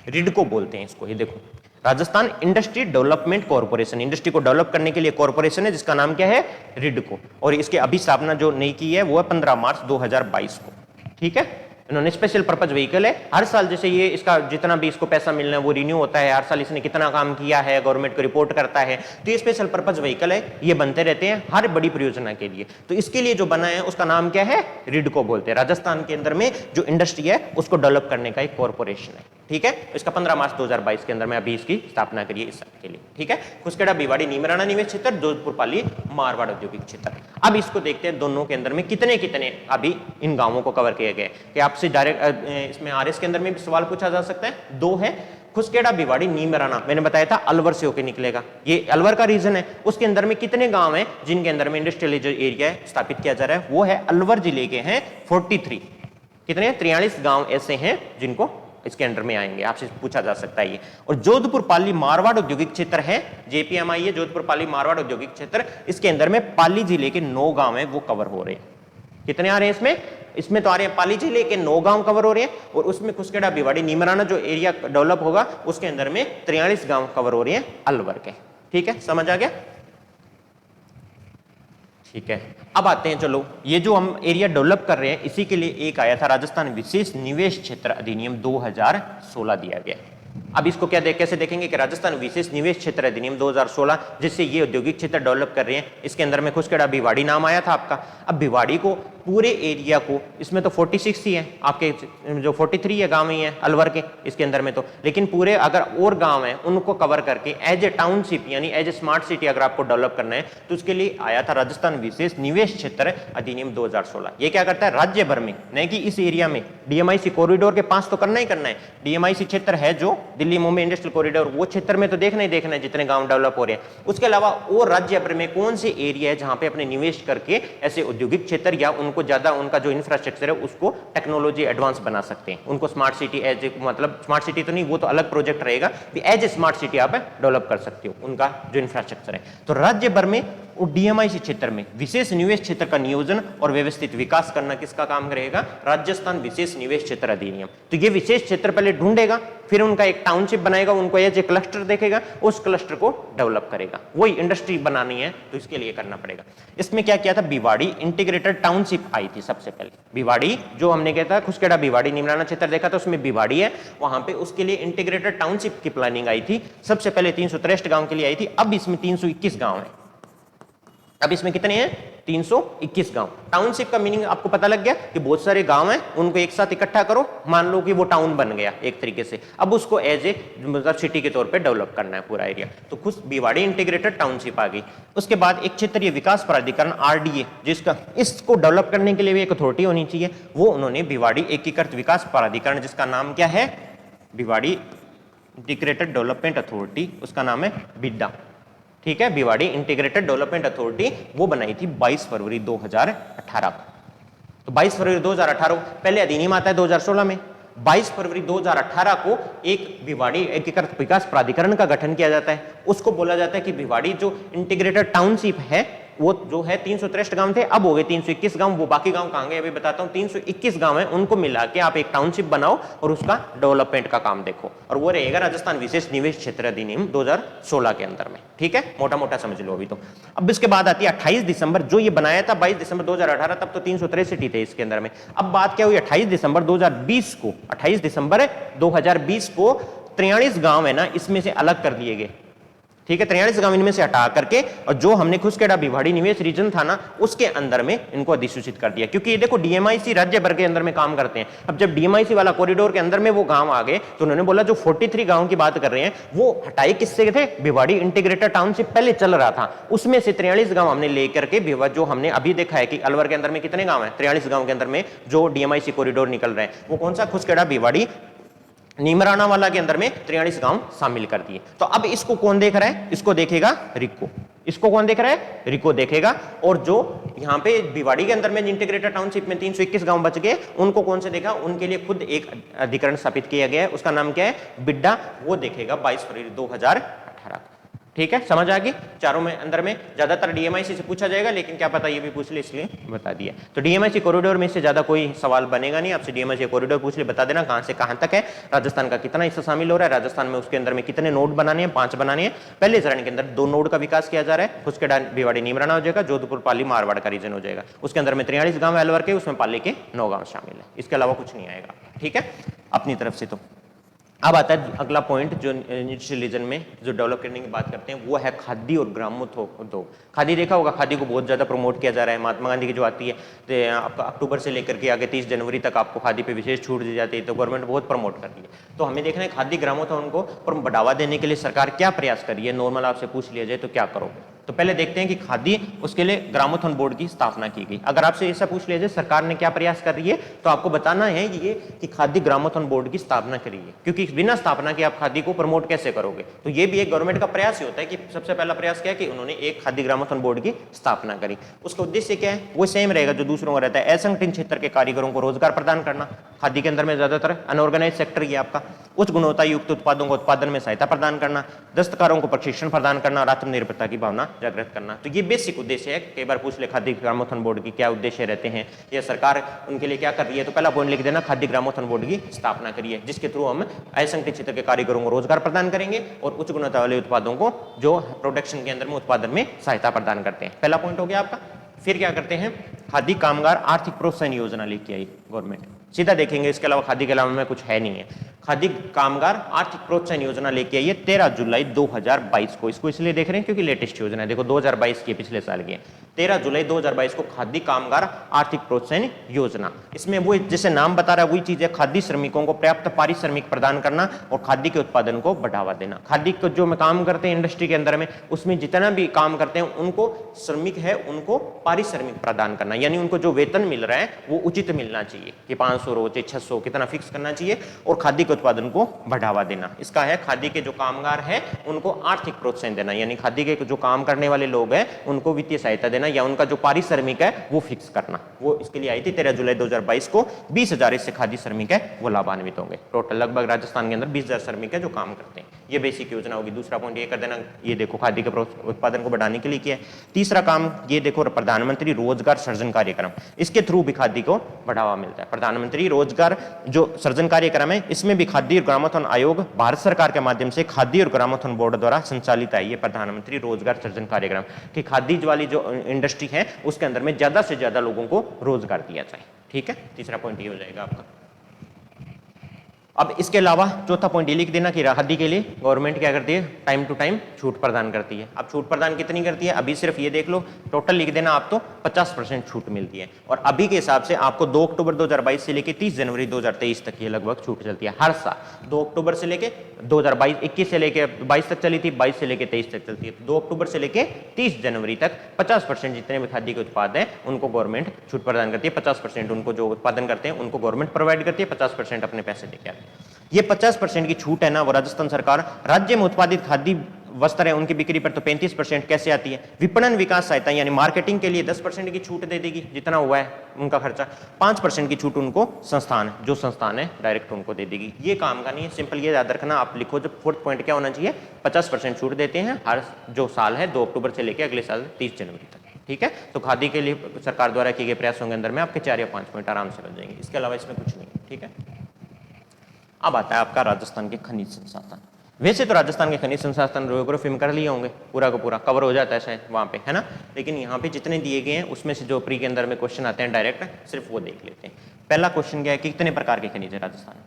रिडको बोलते हैं इसको। ये देखो, Rajasthan industry development corporation, industry को डेवलप करने के लिए कॉर्पोरेशन है जिसका नाम क्या है, रिडको। और इसके अभी स्थापना जो नई की है वो है 15 मार्च 2022 को। ठीक है, इन्होंने स्पेशल पर्पज व्हीकल है। हर साल जैसे ये इसका जितना भी इसको पैसा मिलना है वो रिन्यू होता है, हर साल इसने कितना काम किया है गवर्नमेंट को रिपोर्ट करता है। तो ये स्पेशल पर्पज व्हीकल है, ये बनते रहते हैं हर बड़ी परियोजना के लिए। तो इसके लिए जो बना है उसका नाम क्या है, रिडको बोलते हैं। राजस्थान के अंदर में जो इंडस्ट्री है उसको डेवलप करने का एक कॉर्पोरेशन है। ठीक है, इसका 15 मार्च 2022 के अंदर में अभी इसकी स्थापना करिए इस साल के लिए। ठीक है, खुसखेड़ा भिवाड़ी नीमराना निवेश क्षेत्र, जोधपुर पाली मारवाड़ औद्योगिक क्षेत्र। अब इसको देखते हैं दोनों के अंदर में कितने कितने अभी इन गांवों को कवर किए गए कि आपसे डायरेक्ट इसमें आरएस के अंदर में भी सवाल पूछा जा सकता है। 2 है, खुसखेड़ा भिवाड़ी नीमराना, मैंने बताया था अलवर से होकर निकलेगा, ये अलवर का रीजन है। उसके अंदर में कितने गांव हैं जिनके अंदर में इंडस्ट्रियल जो एरिया है स्थापित किया जा रहा है, वो है अलवर जिले के हैं 43, कितने 43 गांव ऐसे हैं जिनको इसके अंडर में आएंगे, आपसे पूछा जा सकता है ये। और जोधपुर पाली मारवाड़ औद्योगिक क्षेत्र है, जेपीएमआई है जोधपुर पाली मारवाड़ औद्योगिक क्षेत्र, इसके अंदर में पाली जिले के 9 गांव है वो कवर हो रहे हैं। कितने आ रहे हैं इसमें? इसमें तो आ रहे हैं पाली जिले के 9 गांव कवर हो रहे हैं, और उसमें खुसखेड़ा भिवाड़ी नीमराना जो एरिया डेवलप होगा उसके अंदर में 43 गांव कवर हो रहे हैं अलवर के। ठीक है, समझ आ गया? ठीक है, अब आते हैं, चलो ये जो हम एरिया डेवलप कर रहे हैं इसी के लिए एक आया था राजस्थान विशेष निवेश क्षेत्र अधिनियम 2016 दिया गया। अब इसको क्या कैसे देखेंगे कि राजस्थान विशेष निवेश क्षेत्र अधिनियम 2016 जिससे ये औद्योगिक क्षेत्र डेवलप कर रहे हैं, इसके अंदर में खुसखेड़ा भिवाड़ी नाम आया था आपका। अब भिवाड़ी को पूरे एरिया को, इसमें तो 46 ही है आपके, जो 43 है गांव ही है अलवर के इसके अंदर में तो, लेकिन पूरे अगर और गांव हैं उनको कवर करके एज ए टाउनशिप यानी एज ए स्मार्ट सिटी अगर आपको डेवलप करना है तो उसके लिए आया था राजस्थान विशेष निवेश क्षेत्र अधिनियम 2016। ये क्या करता है, राज्य भर में, नहीं कि इस एरिया में डीएमआईसी कॉरिडोर के पास तो करना ही करना है, डीएमआईसी क्षेत्र है जो दिल्ली मुंबई इंडस्ट्रियल कॉरिडोर, वो क्षेत्र में तो देखना ही देखना है जितने गांव डेवलप हो रहे हैं। उसके अलावा और राज्य भर में कौन से एरिया है जहां पे अपने निवेश करके ऐसे औद्योगिक क्षेत्र या उनको ज्यादा उनका जो इंफ्रास्ट्रक्चर है उसको टेक्नोलॉजी एडवांस बना सकते हैं, उनको स्मार्ट सिटी एज ए, मतलब स्मार्ट सिटी तो नहीं, वो तो अलग प्रोजेक्ट रहेगा, एज ए स्मार्ट सिटी आप डेवलप कर सकते हो उनका जो इंफ्रास्ट्रक्चर है। तो राज्य भर में और डीएमआईसी क्षेत्र में विशेष निवेश क्षेत्र का नियोजन और व्यवस्थित विकास करना किसका काम रहेगा, राजस्थान विशेष निवेश क्षेत्र अधिनियम। तो ये विशेष क्षेत्र पहले ढूंढेगा, फिर उनका एक टाउनशिप बनाएगा, उनको एज ए क्लस्टर देखेगा, उस क्लस्टर को डेवलप करेगा, वही इंडस्ट्री बनानी है तो इसके लिए करना पड़ेगा। इसमें क्या किया था, भिवाड़ी इंटीग्रेटेड टाउनशिप आई थी सबसे पहले। भिवाड़ी जो हमने कहता है खुसखेड़ा भिवाड़ी नीमराना क्षेत्र देखा था उसमें भिवाड़ी है, वहां पे उसके लिए इंटीग्रेटेड टाउनशिप की प्लानिंग आई थी। सबसे पहले 363 गांव के लिए आई थी, अब इसमें 321 गांव है। अब इसमें कितने हैं, 321 गांव। टाउनशिप का मीनिंग आपको पता लग गया कि बहुत सारे गांव हैं उनको एक साथ इकट्ठा करो, मान लो कि वो टाउन बन गया एक तरीके से, अब उसको एज ए मतलब सिटी के तौर पे डेवलप करना है पूरा एरिया, तो खुद भिवाड़ी इंटीग्रेटेड टाउनशिप आ गई। उसके बाद एक क्षेत्रीय विकास प्राधिकरण आरडीए, जिसका इसको डेवलप करने के लिए भी एक अथॉरिटी होनी चाहिए, वो उन्होंने भिवाड़ी एकीकृत विकास प्राधिकरण, जिसका नाम क्या है, भिवाड़ी इंटीग्रेटेड डेवलपमेंट अथॉरिटी, उसका नाम है बिड्डा। ठीक है, भिवाड़ी इंटीग्रेटेड डेवलपमेंट अथॉरिटी वो बनाई थी 22 फरवरी 2018 को। तो 22 फरवरी 2018 पहले अधिनियम आता है 2016 में, 22 फरवरी 2018 को एक भिवाड़ी एकीकृत विकास प्राधिकरण का गठन किया जाता है। उसको बोला जाता है कि भिवाड़ी जो इंटीग्रेटेड टाउनशिप है वो जो है 363 गांव थे, अब हो गए 321 गांव। वो बाकी गांव कहां गए अभी बताता हूं, 321 गांव है, उनको मिला के आप एक टाउनशिप बनाओ और उसका डेवलपमेंट का काम देखो, और वो रहेगा राजस्थान विशेष निवेश क्षेत्र अधिनियम 2016 के अंदर में। ठीक है, मोटा मोटा समझ लो अभी तो। अब इसके बाद आती है 28 दिसंबर, जो ये बनाया था 22 दिसंबर 2018, तब तो 363 थे इसके अंदर में। अब बात क्या हुई, 28 दिसंबर 2020 को, 28 दिसंबर 2020 को 43 गांव है ना इसमें से अलग कर दिए गए। ठीक है, 43 गांव इनमें से हटा करके, और जो हमने खुसखेड़ा भिवाड़ी निवेश रीजन था ना उसके अंदर में इनको अधिसूचित कर दिया, क्योंकि ये देखो डीएमआईसी राज्य भर के अंदर में काम करते हैं। अब जब डीएमआईसी वाला कॉरिडोर के अंदर में वो गांव आ गए तो उन्होंने बोला जो 43 गांव की बात कर रहे हैं वो हटाए किससे थे, भिवाड़ी इंटीग्रेटेड टाउनशिप पहले चल रहा था उसमें से 43 गांव हमने लेकर के जो हमने अभी देखा है कि अलवर के अंदर में कितने गांव है, 43 गांव के अंदर में जो डीएमआईसी कॉरिडोर निकल रहे हैं वो कौन सा, खुसखेड़ा भिवाड़ी नीमराना वाला के अंदर में 43 गांव शामिल कर दिए। तो अब इसको कौन देख रहा है, इसको देखेगा रिको, इसको कौन देख रहा है, रिको देखेगा। और जो यहाँ पे भिवाड़ी के अंदर में इंटीग्रेटेड टाउनशिप में 321 गांव बच गए, उनको कौन से देखा, उनके लिए खुद एक अधिकरण स्थापित किया गया है, उसका नाम क्या है, बिड्डा, वो देखेगा 22 फरवरी 2018। ठीक है, समझ आ गई। चारों में अंदर में ज्यादातर डीएमआईसी से पूछा जाएगा, लेकिन क्या पता ये भी पूछ ले इसलिए बता दिया। तो डीएमआईसी कॉरिडोर में से ज्यादा कोई सवाल बनेगा नहीं, आपसे डीएमआईसी कॉरिडोर पूछ ले, बता देना कहां से कहां तक है, राजस्थान का कितना हिस्सा शामिल हो रहा है, राजस्थान में उसके अंदर में कितने नोड बनाने हैं, 5 बनाने हैं। पहले चरण के अंदर 2 नोड का विकास किया जा रहा है, खुसखेड़ा भिवाड़ी नीमराना हो जाएगा, जोधपुर पाली मारवाड़ का रीजन हो जाएगा। उसके अंदर में 43 गांव अलवर के, उसमें पाली के 9 गांव शामिल है, इसके अलावा कुछ नहीं आएगा। ठीक है, अपनी तरफ से। तो अब आता है अगला पॉइंट जो इंडस्ट्रियल रीजन में जो डेवलप करने की बात करते हैं, वो है खादी और ग्रामोद्योग। खादी देखा होगा, खादी को बहुत ज्यादा प्रमोट किया जा रहा है। महात्मा गांधी की जो आती है तो आपका अक्टूबर से लेकर के आगे 30 जनवरी तक आपको खादी पे विशेष छूट दी जाती है, तो गवर्नमेंट बहुत प्रमोट कर रही है। तो हमें देखना है खादी ग्रामोद्योग को बढ़ावा देने के लिए सरकार क्या प्रयास कर रही है। नॉर्मल आपसे पूछ लिया जाए तो क्या करोगे, तो पहले देखते हैं कि खादी, उसके लिए ग्रामोत्थान बोर्ड की स्थापना की गई। अगर आपसे ऐसा पूछ लिया जाए सरकार ने क्या प्रयास कर रही है, तो आपको बताना है ये कि खादी ग्रामोत्थान बोर्ड की स्थापना करी है, क्योंकि बिना स्थापना के आप खादी को प्रमोट कैसे करोगे। तो ये भी एक गवर्नमेंट का प्रयास ही होता है कि सबसे पहला प्रयास क्या है कि उन्होंने एक खादी ग्रामोत्थान बोर्ड की स्थापना करी। उसका उद्देश्य क्या है, वो सेम रहेगा जो दूसरों का रहता है, असंगठित क्षेत्र के कारीगरों को रोजगार प्रदान करना। खादी के अंदर में ज्यादातर अनऑर्गेनाइज सेक्टर ही आपका। उच्च गुणवत्ता युक्त उत्पादों को उत्पादन में सहायता प्रदान करना, दस्तकारों को प्रशिक्षण प्रदान करना और आत्मनिर्भरता की भावना जागृत करना। तो ये बेसिक उद्देश्य है। कई बार पूछ ले खादी ग्रामोत्थान बोर्ड की क्या उद्देश्य रहते हैं या सरकार उनके लिए क्या कर रही है, तो पहला पॉइंट लिख देना, खादी ग्रामोत्थान बोर्ड की स्थापना करी है, जिसके थ्रू हम असंगठित क्षेत्र के कारीगरों को रोजगार प्रदान करेंगे और उच्च गुणवत्ता वाले उत्पादों को जो प्रोडक्शन के अंदर में उत्पादन में सहायता प्रदान करते हैं। पहला पॉइंट हो गया आपका। फिर क्या करते हैं, खादी कामगार आर्थिक प्रोत्साहन योजना लेके आई गवर्नमेंट। सीधा देखेंगे, इसके अलावा खादी के अलावा में कुछ है नहीं है। खादी कामगार आर्थिक प्रोत्साहन योजना लेके आई है 13 जुलाई 2022 को। इसको इसलिए देख रहे हैं क्योंकि लेटेस्ट योजना है। देखो 2022 की, पिछले साल की है। 13 जुलाई 2022 को खादी कामगार आर्थिक प्रोत्साहन योजना। इसमें वो जैसे नाम बता रहा है वही चीज है, खादी श्रमिकों को पर्याप्त पारिश्रमिक प्रदान करना और खादी के उत्पादन को बढ़ावा देना। खादी को जो में काम करते हैं इंडस्ट्री के अंदर में, उसमें जितना भी काम करते हैं उनको श्रमिक है उनको पारिश्रमिक प्रदान करना, यानी उनको जो वेतन मिल रहा है वो उचित मिलना चाहिए कि 500 रोज 600 कितना फिक्स करना चाहिए, और खादी के उत्पादन को बढ़ावा देना। इसका है खादी के जो कामगार हैं उनको आर्थिक प्रोत्साहन देना, यानी खादी के जो काम करने वाले लोग हैं उनको वित्तीय सहायता देना या उनका जो पारिश्रमिक है वो फिक्स करना। वो इसके लिए आई थी 13 जुलाई 2022 को। 20,000 इससे खादी श्रमिक है वो लाभान्वित होंगे। टोटल लगभग राजस्थान के अंदर 20,000 श्रमिक है जो काम करते हैं। ये बेसिक योजना होगी। दूसरा पॉइंट ये कर देना, ये देखो खादी के उत्पादन को बढ़ाने के लिए किया है। तीसरा काम ये देखो, प्रधानमंत्री रोजगार सृजन कार्यक्रम, इसके थ्रू भी खादी को बढ़ावा मिलता है। प्रधानमंत्री रोजगार जो सृजन कार्यक्रम है, इसमें भी खादी और ग्रामोत्थान आयोग भारत सरकार के माध्यम से खादी और ग्रामोत्थान बोर्ड द्वारा संचालित है। ये प्रधानमंत्री रोजगार सृजन कार्यक्रम कि खादी वाली जो इंडस्ट्री है उसके अंदर में ज्यादा से ज्यादा लोगों को रोजगार दिया जाए। ठीक है, तीसरा पॉइंट ये हो जाएगा आपका। अब इसके अलावा चौथा पॉइंट ये लिख देना कि खादी के लिए गवर्नमेंट क्या करती है, टाइम टू टाइम छूट प्रदान करती है। अब छूट प्रदान कितनी करती है, अभी सिर्फ ये देख लो, टोटल लिख देना आप तो 50% छूट मिलती है। और अभी के हिसाब से आपको 2 अक्टूबर 2022 से लेकर 30 जनवरी 2023 तक ये लगभग छूट चलती है हर साल। 2 अक्टूबर से लेकर 2022 21 से लेकर 22 तक चली थी, 22 से लेकर 23 तक चलती है। 2 अक्टूबर से लेकर 30 जनवरी तक 50% जितने भी खादी के उत्पाद हैं उनको गवर्नमेंट छूट प्रदान करती है। 50% उनको जो उत्पादन करते हैं उनको गवर्नमेंट प्रोवाइड करती है, 50% अपने पैसे देके आते हैं। ये 50% की छूट है ना, वो राजस्थान सरकार राज्य में उत्पादित खादी वस्त्र है उनकी बिक्री पर तो 35% कैसे आती है। विपणन विकास सहायता यानी मार्केटिंग के लिए 10% की छूट दे देगी, जितना हुआ है उनका खर्चा। 5% की छूट उनको संस्थान, जो संस्थान है डायरेक्ट उनको दे देगी। ये काम का नहीं है, सिंपल ये याद रखना। आप लिखो जो फोर्थ पॉइंट क्या होना चाहिए, 50% छूट देते हैं हर जो साल है 2 अक्टूबर से लेकर अगले साल 30 जनवरी तक। ठीक है, तो खादी के लिए सरकार द्वारा किए गए प्रयासों के अंदर में आपके 4 या 5 पॉइंट आराम से बन जाएंगे। इसके अलावा इसमें कुछ नहीं। ठीक है, अब आता है आपका राजस्थान के खनिज संसाधन। वैसे तो राजस्थान के खनिज संसाधन ज्योग्राफी में कर लिए होंगे, पूरा का पूरा कवर हो जाता है शायद वहाँ पे, है ना। लेकिन यहाँ पे जितने दिए गए हैं उसमें से जो प्री के अंदर में क्वेश्चन आते हैं डायरेक्ट, सिर्फ वो देख लेते हैं। पहला क्वेश्चन क्या है कि कितने प्रकार के खनिज राजस्थान में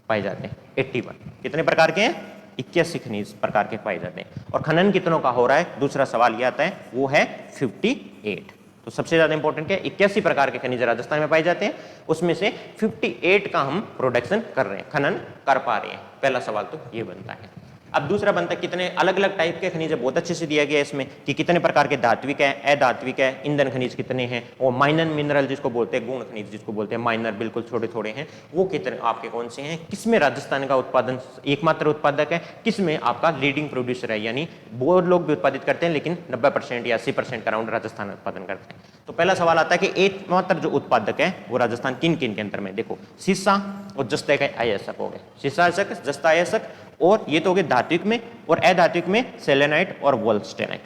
पाए जाते हैं, 81। कितने प्रकार के हैं, 81 खनिज प्रकार के पाए जाते हैं। और खनन कितनों का हो रहा है, दूसरा सवाल ये आता है, वो है 58। तो सबसे ज्यादा इंपॉर्टेंट क्या है, 81 प्रकार के खनिज राजस्थान में पाए जाते हैं, उसमें से 58 का हम प्रोडक्शन कर रहे हैं, खनन कर पा रहे हैं। पहला सवाल तो ये बनता है। अब दूसरा बनता है कितने अलग अलग टाइप के खनिज है, बहुत अच्छे से दिया गया है इसमें कि कितने प्रकार के धात्विक है, अधात्विक है, ईंधन खनिज कितने हैं, और माइनर मिनरल जिसको बोलते हैं, गुण खनिज जिसको बोलते हैं, माइनर बिल्कुल छोटे थोड़े हैं, वो कितने आपके कौन से हैं, किसमें राजस्थान का उत्पादन एकमात्र उत्पादक है, किसमें आपका लीडिंग प्रोड्यूसर है, यानी बहुत लोग भी उत्पादित करते हैं लेकिन 90% या 80% का अराउंड राजस्थान उत्पादन करते हैं। तो पहला सवाल आता है कि एकमात्र जो उत्पादक है वो राजस्थान किन किन के अंदर में, देखो सीसा और जस्ता का अयस्क हो गए, सीसा जस्ता अयस्क, और ये तो हो गए धात्विक में, और अधात्विक में सेलेनाइट और वोल्स्टेनाइट।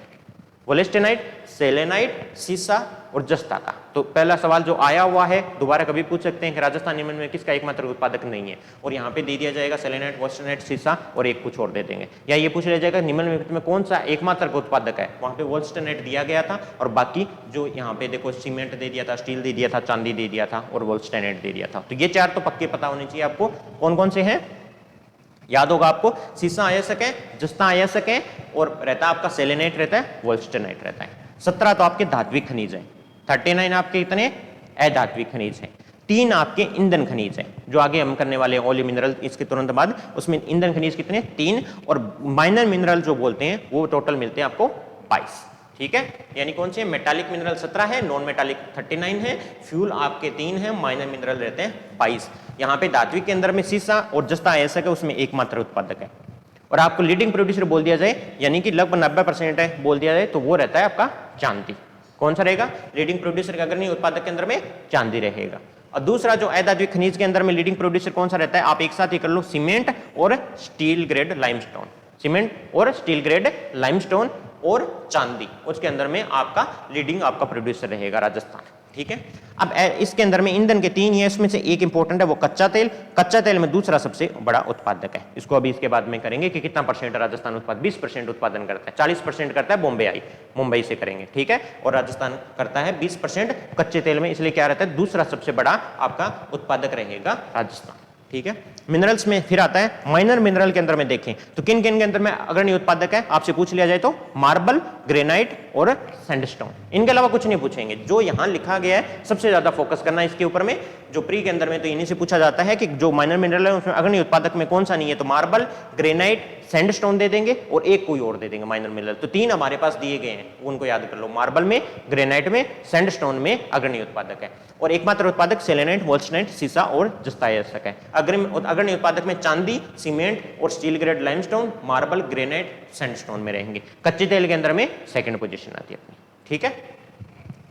वोल्स्टेनाइट, सेलेनाइट, सीसा और जस्ता का। तो पहला सवाल जो आया हुआ है दोबारा कभी पूछ सकते हैं कि राजस्थान निम्न में किसका एकमात्र उत्पादक नहीं है, और यहाँ पे दे दिया जाएगा सेलेनाइट, वोल्स्टेनाइट, सीसा और एक कुछ और दे देंगे। या ये पूछ लिया जाएगा निम्नलिखित में कौन सा एकमात्र उत्पादक है, वहां पे वोल्स्टेनाइट दिया गया था, और बाकी जो यहाँ पे देखो सीमेंट दे दिया था, स्टील दे दिया था, चांदी दे दिया था, और वोल्स्टेनाइट दे दिया था। तो ये 4 तो पक्के पता होने चाहिए आपको, कौन कौन से हैं, याद होगा आपको, सीसा अयस्क है, जस्ता अयस्क है, और रहता है आपका सेलेनाइट रहता है, वोल्स्टेनाइट रहता है। 17 तो आपके धात्विक खनिज है, 39 आपके इतने अधात्विक खनिज हैं, 3 आपके ईंधन खनिज हैं, जो आगे हम करने वाले हैं ऑली मिनरल इसके तुरंत बाद, उसमें ईंधन खनिज कितने 3, और माइनर मिनरल जो बोलते हैं वो टोटल मिलते हैं आपको 22। ठीक है, यानी कौन से मेटालिक मिनरल 17 है, नॉन मेटालिक 39 है, फ्यूल आपके 3 है, माइनर मिनरल रहते हैं 22। यहाँ पे धात्विक के अंदर में सीसा और जस्ता ऐसा है उसमें एकमात्र उत्पादक है। और आपको लीडिंग प्रोड्यूसर बोल दिया जाए यानी कि लगभग 90% है बोल दिया जाए तो वो रहता है आपका चांदी। कौन सा रहेगा लीडिंग प्रोड्यूसर का अग्रणी उत्पादक के अंदर में चांदी रहेगा। और दूसरा जो अधात्विक खनिज के अंदर में लीडिंग प्रोड्यूसर कौन सा रहता है, आप एक साथ ही कर लो, सीमेंट और स्टील ग्रेड लाइमस्टोन, सीमेंट और स्टील ग्रेड लाइमस्टोन और चांदी, उसके अंदर में आपका लीडिंग आपका प्रोड्यूसर रहेगा राजस्थान। ठीक है, अब इसके अंदर में ईंधन के 3 ही है, इसमें से एक इंपॉर्टेंट है वो कच्चा तेल। कच्चा तेल में दूसरा सबसे बड़ा उत्पादक है। इसको अभी इसके बाद में करेंगे कि कितना परसेंट राजस्थान उत्पादन, 20% उत्पादन करता है, 40% करता है बॉम्बे आई, मुंबई से करेंगे। ठीक है, और राजस्थान करता है 20% कच्चे तेल में, इसलिए क्या रहता है दूसरा सबसे बड़ा आपका उत्पादक रहेगा राजस्थान। ठीक है, मिनरल्स में फिर आता है माइनर मिनरल के अंदर में देखें तो किन किन के अंदर में अग्रणी उत्पादक है, आपसे पूछ लिया जाए तो मार्बल, ग्रेनाइट और सैंडस्टोन। इनके अलावा कुछ नहीं पूछेंगे, जो यहां लिखा गया है सबसे ज्यादा फोकस करना है इसके ऊपर में। जो प्री के अंदर में तो इन्हीं से पूछा जाता है कि जो माइनर मिनरल है उसमें अग्रणी उत्पादक में कौन सा नहीं है, तो मार्बल, ग्रेनाइट, सैंडस्टोन दे देंगे और एक कोई और दे देंगे माइनर मिनरल। तो 3 हमारे पास दिए गए हैं, उनको याद कर लो, मार्बल में, ग्रेनाइट में, सैंडस्टोन में अग्रणी उत्पादक है। और एकमात्र उत्पादक सेलेनाइट, वोल्सनाइट, सीसा और जस्तायस्क है। अग्रणी उत्पादक में चांदी, सीमेंट और steel grade limestone, marble, granite, sandstone में रहेंगे। कच्चे तेल के अंदर में सेकंड पोजीशन आती है अपनी। ठीक है,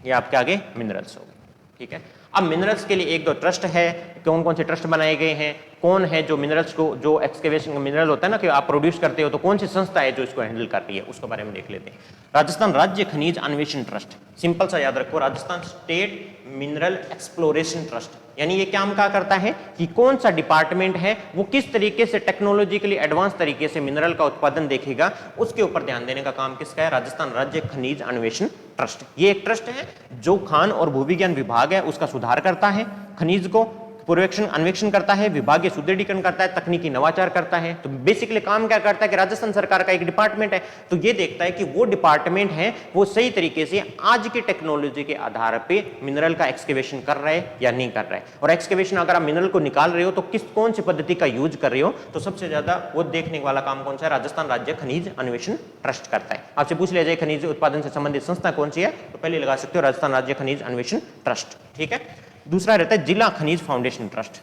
ये आपके आगे मिनरल्स हो गए। ठीक है, अब मिनरल्स के लिए एक दो ट्रस्ट है, कौन कौन से ट्रस्ट बनाए गए हैं, कौन है जो मिनरल्स को, जो एक्सकेवेशन का मिनरल होता है ना कि आप प्रोड्यूस करते हो, तो कौन सी संस्था है जो इसको हैंडल कर रही है, उसके बारे में देख लेते हैं। राजस्थान राज्य खनिज अन्वेषण ट्रस्ट, सिंपल सा याद रखो, Rajasthan state mineral exploration trust, यानी ये क्या काम करता है कि कौन सा डिपार्टमेंट है वो किस तरीके से टेक्नोलॉजिकली एडवांस तरीके से मिनरल का उत्पादन देखेगा, उसके ऊपर ध्यान देने का काम किसका है, राजस्थान राज्य खनिज अन्वेषण ट्रस्ट। ये एक ट्रस्ट है जो खान और भूविज्ञान विभाग है उसका सुधार करता है, खनिज को पूर्वेक्षण अन्वेषण करता है, विभागीय सुदृढ़ीकरण करता है, तकनीकी नवाचार करता है। तो बेसिकली काम क्या करता है कि राजस्थान सरकार का एक डिपार्टमेंट है, तो ये देखता है कि वो डिपार्टमेंट है वो सही तरीके से आज की टेक्नोलॉजी के आधार पे मिनरल का एक्सकेवेशन कर रहा है या नहीं कर रहा है। और एक्सकेवेशन अगर आप मिनरल को निकाल रहे हो तो कौन सी पद्धति का यूज कर रहे हो, तो सबसे ज्यादा वो देखने वाला काम कौन सा है, राजस्थान राज्य खनिज अन्वेषण ट्रस्ट करता है। आपसे पूछ लिया जाए खनिज उत्पादन से संबंधित संस्था कौन सी है, तो पहले लगा सकते हो राजस्थान राज्य खनिज अन्वेषण ट्रस्ट। ठीक है, दूसरा रहता है जिला खनिज फाउंडेशन ट्रस्ट।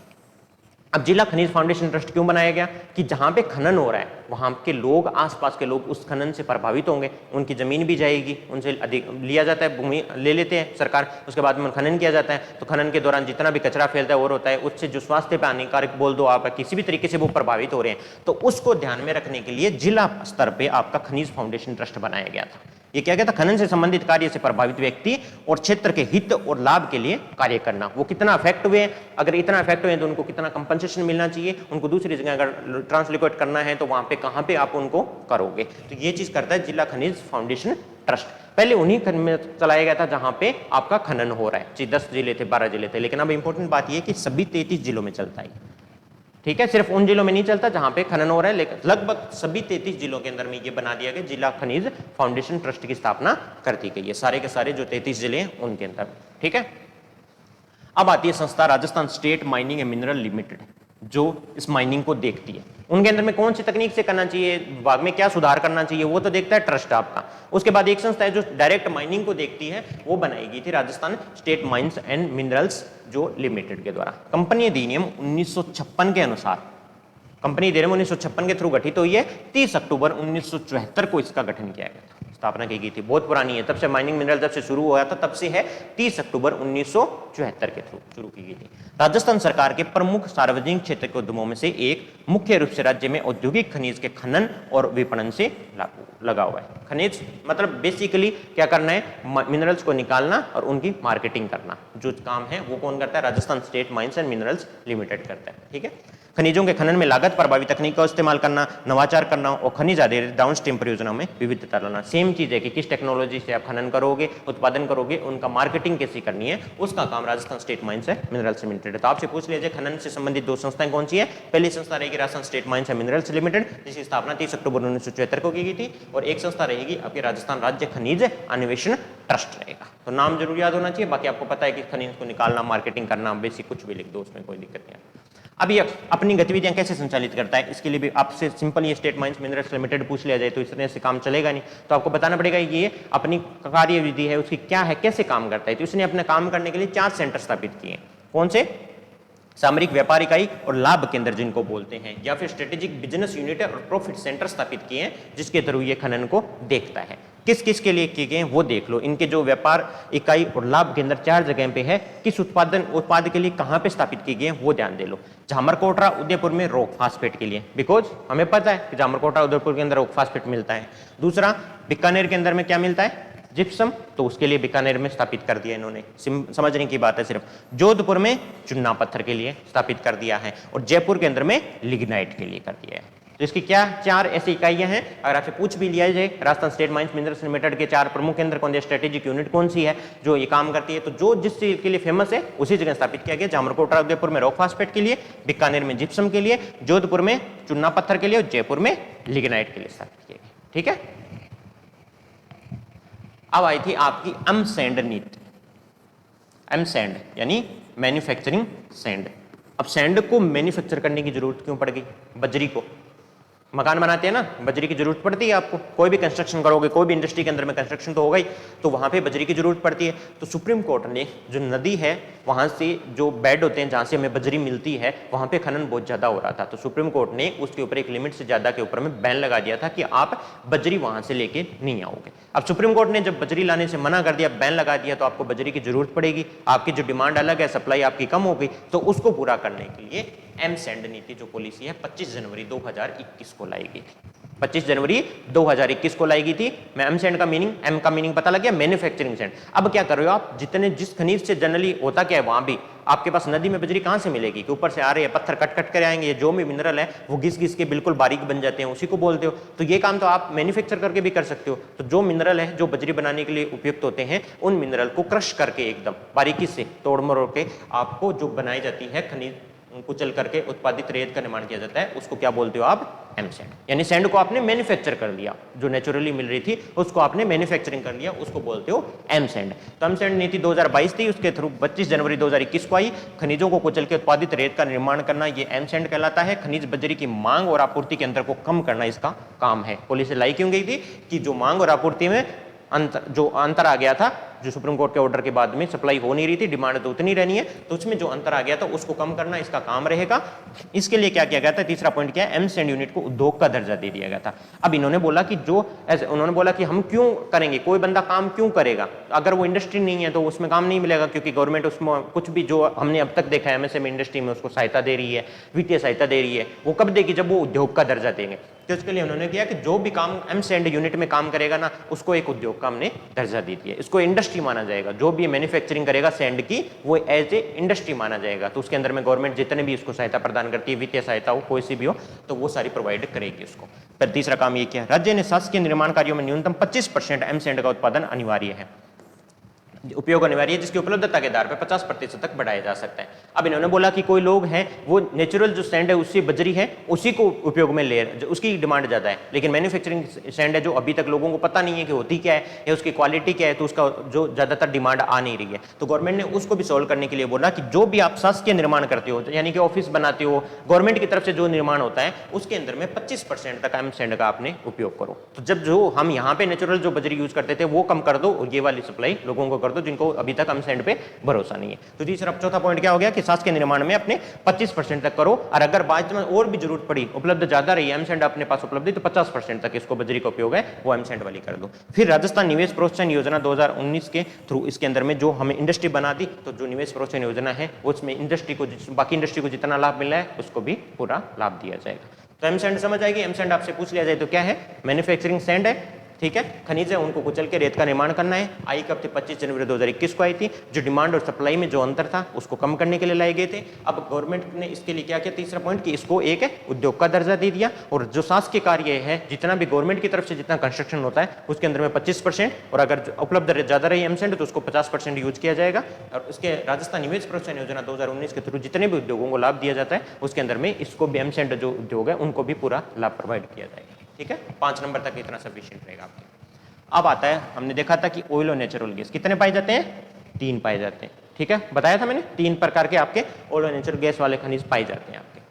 अब जिला खनिज फाउंडेशन ट्रस्ट क्यों बनाया गया कि जहां पे खनन हो रहा है वहां के लोग, आसपास के लोग उस खनन से प्रभावित होंगे, उनकी जमीन भी जाएगी, उनसे अधिक लिया जाता है, भूमि ले लेते हैं सरकार, उसके बाद में खनन किया जाता है। तो खनन के दौरान जितना भी कचरा फैलता है और होता है, उससे जो स्वास्थ्य पे हानिकारक बोल दो आप, किसी भी तरीके से वो प्रभावित हो रहे हैं, तो उसको ध्यान में रखने के लिए जिला स्तर पे आपका खनिज फाउंडेशन ट्रस्ट बनाया गया था। ये क्या कहता, खनन से संबंधित कार्य से प्रभावित व्यक्ति और क्षेत्र के हित और लाभ के लिए कार्य करना। वो कितना अफेक्ट हुए, अगर इतना अफेक्ट हुए तो उनको कितना कंपनसेशन मिलना चाहिए, उनको दूसरी जगह अगर ट्रांसलोकेट करना है तो वहां पे कहां पे आप उनको करोगे। तो ये चीज करता है जिला खनिज फाउंडेशन ट्रस्ट। पहले उन्हीं में चलाया गया था जहां पे आपका खनन हो रहा है, 10 जिले थे, 12 जिले थे, लेकिन अब इंपॉर्टेंट बात यह कि सभी 33 जिलों में चलता है। ठीक है, सिर्फ उन जिलों में नहीं चलता जहां पे खनन हो रहा है, लेकिन लगभग सभी 33 जिलों के अंदर में ये बना दिया गया, जिला खनिज फाउंडेशन ट्रस्ट की स्थापना कर दी गई है, सारे के सारे जो 33 जिले हैं उनके अंदर। ठीक है, अब आती है संस्था Rajasthan state mining and mineral limited, जो इस माइनिंग को देखती है। उनके अंदर में कौन सी तकनीक से करना चाहिए, विभाग में क्या सुधार करना चाहिए, वो तो देखता है ट्रस्ट आपका। उसके बाद एक संस्था है जो डायरेक्ट माइनिंग को देखती है, वो बनाई गई थी Rajasthan state mines and minerals जो लिमिटेड के द्वारा। कंपनी अधिनियम 1956 के अनुसार, कंपनी अधिनियम 1956 के थ्रू गठित हुई है। 30 अक्टूबर 1974 को इसका गठन किया गया था, स्थापना की गई थी। बहुत पुरानी है, तब से माइनिंग मिनरल जब से शुरू हुआ था तब से है, 30 अक्टूबर 1974 के थ्रू शुरू की गई थी। राजस्थान सरकार के प्रमुख सार्वजनिक क्षेत्र के उद्यमों में से एक, मुख्य रूप से राज्य में औद्योगिक खनिज के खनन और विपणन से लगा हुआ है। खनिज मतलब बेसिकली क्या करना है, मिनरल्स को निकालना और उनकी मार्केटिंग करना, जो काम है वो कौन करता है, Rajasthan state mines and minerals limited करता है। ठीक है, खनिजों के खनन में लागत प्रभावी तकनीक का इस्तेमाल करना, नवाचार करना और खनिज आधारित डाउनस्ट्रीम परियोजनाओं में विविधता लाना। सेम चीज है कि किस टेक्नोलॉजी से आप खनन करोगे, उत्पादन करोगे, उनका मार्केटिंग कैसी करनी है, उसका काम Rajasthan state mines and minerals limited है। तो आपसे पूछ लीजिए खनन से संबंधित दो संस्थाएं कौन सी है। पहली संस्था रहेगी Rajasthan state mines and minerals limited, जिसकी स्थापना 30 अक्टूबर 1974 को की गई थी। और एक संस्था रहेगी आपकी राजस्थान राज्य खनिज अन्वेषण ट्रस्ट रहेगा। तो नाम जरूर याद होना चाहिए, बाकी आपको पता है कि खनिज को निकालना, मार्केटिंग करना, बेसिक कुछ भी लिख दो, उसमें कोई दिक्कत नहीं है। अब ये अपनी गतिविधियां कैसे संचालित करता है, इसके लिए भी आपसे सिंपल ये स्टेट माइंस मिनरल्स लिमिटेड पूछ लिया जाए तो इस तरह से काम चलेगा नहीं, तो आपको बताना पड़ेगा ये अपनी कार्यविधि है उसकी क्या है, कैसे काम करता है। तो इसने अपने काम करने के लिए 4 सेंटर स्थापित किए। कौन से? सामरिक व्यापार इकाई और लाभ केंद्र जिनको बोलते हैं, या फिर स्ट्रेटेजिक बिजनेस यूनिट और प्रॉफिट सेंटर स्थापित किए हैं, जिसके थ्रू ये खनन को देखता है। किस किस के लिए किए गए वो देख लो। इनके जो व्यापार इकाई और लाभ केंद्र 4 जगह पे है, किस उत्पाद के लिए कहां पे स्थापित किए गए वो ध्यान दे लो। जामरकोटरा उदयपुर में रॉक फास्फेट के लिए, बिकॉज हमें पता है कि जामरकोटरा उदयपुर के अंदर रॉक फास्फेट मिलता है। दूसरा, बीकानेर के अंदर में क्या मिलता है? जिप्सम, तो उसके लिए बीकानेर में स्थापित कर दिया इन्होंने, समझने की बात है सिर्फ। जोधपुर में चुन्ना पत्थर के लिए स्थापित कर दिया है, और जयपुर के अंदर में लिग्नाइट के लिए कर दिया है। तो इसकी क्या 4 ऐसी इकाइयां हैं। अगर आपसे पूछ भी लिया जाए Rajasthan state mines minerals limited के 4 प्रमुख केंद्र कौन से, स्ट्रेटेजिक यूनिट कौन सी है जो ये काम करती है, तो जो जिस चीज के लिए फेमस है उसी जगह स्थापित किया गया। जामरकोटरा उदयपुर में रॉक फास्फेट के लिए, बीकानेर में जिप्सम के लिए, जोधपुर में चुन्ना पत्थर के लिए और जयपुर में लिग्नाइट के लिए स्थापित किया गया। ठीक है। अब आई थी आपकी एमसैंड नीति। एमसैंड यानी मैन्युफैक्चरिंग सैंड। अब सैंड को मैन्युफैक्चर करने की जरूरत क्यों पड़ गई? बजरी को मकान बनाते हैं ना, बजरी की जरूरत पड़ती है आपको, कोई भी कंस्ट्रक्शन करोगे, कोई भी इंडस्ट्री के अंदर में कंस्ट्रक्शन तो होगा ही, तो वहां पे बजरी की जरूरत पड़ती है। तो सुप्रीम कोर्ट ने जो नदी है वहां से जो बेड होते हैं जहां से हमें बजरी मिलती है, वहां पे खनन बहुत ज्यादा हो रहा था, तो सुप्रीम कोर्ट ने उसके ऊपर एक लिमिट से ज्यादा के ऊपर में बैन लगा दिया था कि आप बजरी वहां से लेके नहीं आओगे। अब सुप्रीम कोर्ट ने जब बजरी लाने से मना कर दिया, बैन लगा दिया, तो आपको बजरी की जरूरत पड़ेगी। आपकी जो डिमांड अलग है, सप्लाई आपकी कम हो गई, तो उसको पूरा करने के लिए एमसैंड नीति जो पॉलिसी है 25 जनवरी 2021 को लाई गई थी। 25 जनवरी 2021 को लाई गई थी। मैं एमसैंड का मीनिंग, एम का मीनिंग पता लग गया, मैन्युफैक्चरिंग सैंड। अब क्या कर रहे हो आप, जितने जिस खनिज से जनरली होता क्या है, वहां भी आपके पास नदी में बजरी कहां से मिलेगी कि ऊपर से आ रहे हैं पत्थर कट कट कर आएंगे, जो भी मिनरल है वो घिस घिस के बिल्कुल बारीक बन जाते हैं, उसी को बोलते हो। तो ये काम तो आप मैन्युफैक्चर करके भी कर सकते हो। तो जो मिनरल है जो बजरी बनाने के लिए उपयुक्त होते हैं, उन मिनरल को क्रश करके एकदम बारीकी से तोड़ मरोड़ के आपको जो बनाई जाती है खनिज, कुचल करके उत्पादित रेत का निर्माण किया जाता है, उसको क्या बोलते हो आप? एमसैंड। यानी सैंड को आपने मैन्युफैक्चर कर लिया, जो नेचुरली मिल रही थी उसको आपने मैन्युफैक्चरिंग कर लिया, उसको बोलते हो एमसैंड। तो एमसैंड नीति 2022 थी, उसके थ्रू 25 जनवरी 2021 को आई। खनिजों को कुचल के उत्पादित रेत का निर्माण करना, ये एमसैंड कहलाता है। खनिज बजरी की मांग और आपूर्ति के अंतर को कम करना इसका काम है। पॉलिसी लाई क्यों गई थी कि जो मांग और आपूर्ति में अंतर आ गया था, जो सुप्रीम कोर्ट के ऑर्डर के बाद में सप्लाई हो नहीं रही थी, डिमांड तो उतनी रहनी है, तो उसमें जो अंतर आ गया था उसको कम करना इसका काम रहेगा। इसके लिए क्या किया गया था? तीसरा पॉइंट क्या है? एमसैंड यूनिट को उद्योग का दर्जा दे दिया गया था। अब इन्होंने बोला कि उन्होंने बोला कि हम क्यों करेंगे, कोई बंदा काम क्यों करेगा, अगर वो इंडस्ट्री नहीं है तो उसमें काम नहीं मिलेगा, क्योंकि गवर्नमेंट उसमें कुछ भी जो हमने अब तक देखा है एमएसएमई इंडस्ट्री में उसको सहायता दे रही है, वित्तीय सहायता दे रही है, वो कब देगी? जब वो उद्योग का दर्जा देंगे। तो इसके लिए उन्होंने किया कि जो भी काम एमसैंड यूनिट में काम करेगा ना, उसको एक उद्योग का हमने दर्जा दे दिया, इसको इंडस्ट्री माना जाएगा। जो भी मैन्युफैक्चरिंग करेगा सैंड की, वो एज ए इंडस्ट्री माना जाएगा। तो उसके अंदर में गवर्नमेंट जितने भी उसको सहायता प्रदान करती है, वित्तीय सहायता हो कोई सी भी हो, तो वो सारी प्रोवाइड करेगी उसको। फिर तीसरा काम ये किया, राज्य ने शासकीय निर्माण कार्यों में न्यूनतम 25% एमसैंड का उत्पादन अनिवार्य है, उपयोग अनिवार्य है, जिसकी उपलब्धता के आधार पर 50% तक बढ़ाया जा सकता है। अब इन्होंने बोला कि कोई लोग हैं वो नेचुरल जो सैंड है उससे बजरी है उसी को उपयोग में ले, उसकी डिमांड ज्यादा है, लेकिन मैन्युफैक्चरिंग सैंड है जो अभी तक लोगों को पता नहीं है कि होती क्या है या उसकी क्वालिटी क्या है, तो उसका जो ज्यादातर डिमांड आ नहीं रही है। तो गवर्नमेंट ने उसको भी सॉल्व करने के लिए बोला कि जो भी आप शासकीय निर्माण करते हो, यानी कि ऑफिस बनाते हो, गवर्नमेंट की तरफ से जो निर्माण होता है उसके अंदर में 25% तक एमसैंड का आपने उपयोग करो। तो जब जो हम यहाँ पे नेचुरल जो बजरी यूज करते थे वो कम कर दो, और ये वाली सप्लाई लोगों को कर दो जिनको अभी तक एमसैंड पे भरोसा नहीं है। तो तीसरा चौथा पॉइंट क्या हो गया कि शासकीय निर्माण में अपने 25% तक करो, और अगर बाद में और भी जरूरत पड़ी, उपलब्ध ज्यादा रही, एमसैंड अपने पास उपलब्ध है, तो 50% तक इसको बजरी का उपयोग है वो एमसैंड वाली कर दो। फिर राजस्थान निवेश प्रोत्साहन योजना 2019 के थ्रू इसके अंदर में जो हमें इंडस्ट्री बना दी, तो जो निवेश प्रोत्साहन योजना है उसमें इंडस्ट्री को, बाकी इंडस्ट्री को जितना लाभ मिल रहा है उसको भी पूरा लाभ दिया जाएगा। तो एमसैंड समझ आएगी। एमसैंड आपसे पूछ लिया जाए तो क्या है? मैन्युफैक्चरिंग सैंड है, ठीक है, खनिज है उनको कुचल के रेत का निर्माण करना है। आई कब थी? 25 जनवरी 2021 को आई थी। जो डिमांड और सप्लाई में जो अंतर था उसको कम करने के लिए लाए गए थे। अब गवर्नमेंट ने इसके लिए क्या किया? तीसरा पॉइंट कि इसको एक उद्योग का दर्जा दे दिया, और जो शासकीय कार्य है जितना भी गवर्नमेंट की तरफ से जितना कंस्ट्रक्शन होता है उसके अंदर में 25%, और अगर उपलब्ध ज्यादा रही एमसैंड तो उसको 50% यूज किया जाएगा। और उसके राजस्थान निवेश प्रोत्साहन योजना 2019 के थ्रू जितने भी उद्योगों को लाभ दिया जाता है उसके अंदर में इसको भी एमसैंड जो उद्योग है उनको भी पूरा लाभ प्रोवाइड किया जाएगा। ठीक है, 5 नंबर तक इतना सफिशिएंट रहेगा आपके। अब आता है, हमने देखा था कि ऑयल और नेचुरल गैस कितने पाए जाते हैं? 3 पाए जाते हैं। ठीक है, बताया था मैंने 3 प्रकार के आपके ऑयल और नेचुरल गैस वाले खनिज पाए जाते हैं आपके।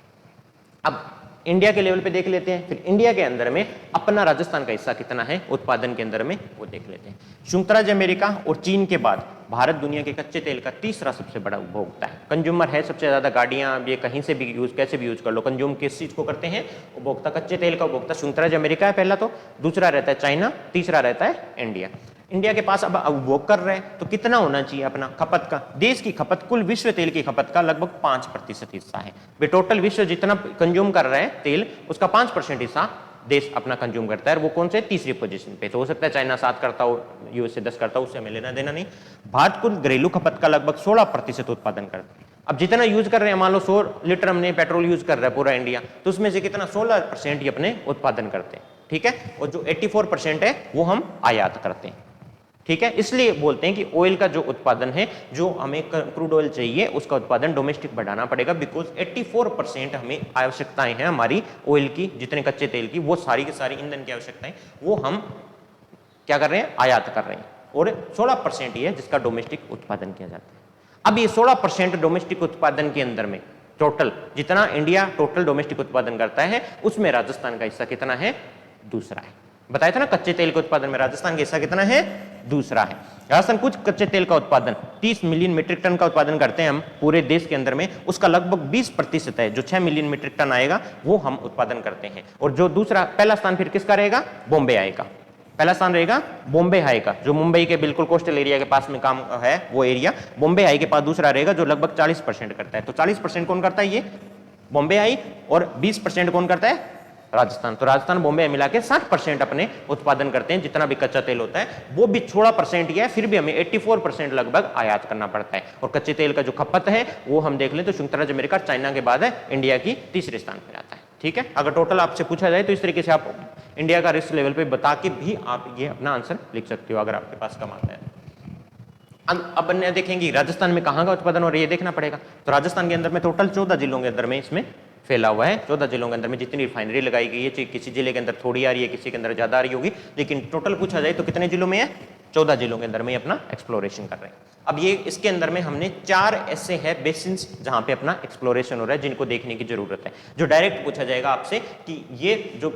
अब इंडिया के लेवल पे देख लेते हैं, फिर इंडिया के अंदर में अपना राजस्थान का हिस्सा कितना है उत्पादन के अंदर में वो देख लेते हैं। संयुक्त राज्य अमेरिका और चीन के बाद भारत दुनिया के कच्चे तेल का तीसरा सबसे बड़ा उपभोक्ता है, कंज्यूमर है सबसे ज्यादा। गाड़ियां ये कहीं से भी यूज कैसे भी यूज कर लो, कंज्यूम किस चीज को करते हैं, उपभोक्ता कच्चे तेल का उपभोक्ता संयुक्त राज्य अमेरिका है पहला, तो दूसरा रहता है चाइना, तीसरा रहता है इंडिया। इंडिया के पास अब उपभोग कर रहे हैं तो कितना होना चाहिए अपना खपत का, देश की खपत कुल विश्व तेल की खपत का लगभग 5% हिस्सा है। वे टोटल विश्व जितना कंज्यूम कर रहे हैं तेल उसका 5% हिस्सा देश अपना कंज्यूम करता है, और वो कौन से तीसरी पोजीशन पे, तो हो सकता है चाइना 7 करता हो, यूएसए 10 करता हो, उससे हमें लेना देना नहीं। भारत कुल घरेलू खपत का लगभग 16% उत्पादन करता है। अब जितना यूज कर रहे हैं, मान लो 100 लीटर हमने पेट्रोल यूज कर रहा है पूरा इंडिया, तो उसमें से कितना 16% ही अपने उत्पादन करते हैं, ठीक है, और जो 84% है वो हम आयात करते हैं, ठीक है। इसलिए बोलते हैं कि ऑयल का जो उत्पादन है, जो हमें क्रूड ऑयल चाहिए उसका उत्पादन डोमेस्टिक बढ़ाना पड़ेगा, बिकॉज 84% हमें आवश्यकताएं हैं हमारी ऑयल की, जितने कच्चे तेल की, वो सारी की सारी ईंधन की आवश्यकताएं वो हम क्या कर रहे हैं, आयात कर रहे हैं, और 16% ही है जिसका डोमेस्टिक उत्पादन किया जाता है। अब ये 16% डोमेस्टिक उत्पादन के अंदर में टोटल जितना इंडिया टोटल डोमेस्टिक उत्पादन करता है उसमें राजस्थान का हिस्सा कितना है, दूसरा है। बताया था ना कच्चे तेल के उत्पादन में राजस्थान का हिस्सा कितना है, दूसरा है। राजस्थान कुछ कच्चे तेल का उत्पादन 30 मिलियन मीट्रिक टन का उत्पादन करते हैं हम पूरे देश के अंदर में, उसका लगभग 20% है जो 6 मिलियन मीट्रिक टन आएगा वो हम उत्पादन करते हैं। और जो दूसरा पहला स्थान फिर किसका रहेगा, बॉम्बे आएगा, पहला स्थान रहेगा बॉम्बे हाई का, जो मुंबई के बिल्कुल कोस्टल एरिया के पास में काम है वो एरिया बॉम्बे हाई के पास दूसरा रहेगा, जो लगभग 40% करता है। तो 40% कौन करता है, ये बॉम्बे हाई, और 20% कौन करता है, राजस्थान। तो राजस्थान बॉम्बे मिला के 60% अपने उत्पादन करते हैं, जितना भी कच्चा तेल होता है वो भी 16% ही है, फिर भी हमें 84% लगभग आयात करना पड़ता है। और कच्चे तेल का जो खपत है वो हम देख लें तो संयुक्त राज्य अमेरिका चाइना के बाद है इंडिया की तीसरे स्थान पर आता है, ठीक है। अगर टोटल आपसे पूछा जाए तो इस तरीके से आप इंडिया का रिस्क लेवल पे बता के भी आप ये अपना आंसर लिख सकते हो अगर आपके पास कम आता है। अब अन्य देखेंगे राजस्थान में कहाँ का उत्पादन हो रहा है ये देखना पड़ेगा। तो राजस्थान के अंदर में टोटल 14 जिलों के अंदर में इसमें फैला हुआ है। 14 जिलों के अंदर में जितनी रिफाइनरी लगाई गई है, किसी जिले के अंदर थोड़ी आ रही है, किसी के अंदर ज्यादा आ रही होगी, लेकिन टोटल पूछा जाए तो कितने जिलों में है, 14 जिलों के अंदर में अपना एक्सप्लोरेशन कर रहे हैं। अब ये इसके अंदर में हमने 4 ऐसे है बेसिन्स जहां पे अपना एक्सप्लोरेशन हो रहा है जिनको देखने की जरूरत है। जो डायरेक्ट पूछा जाएगा आपसे कि ये जो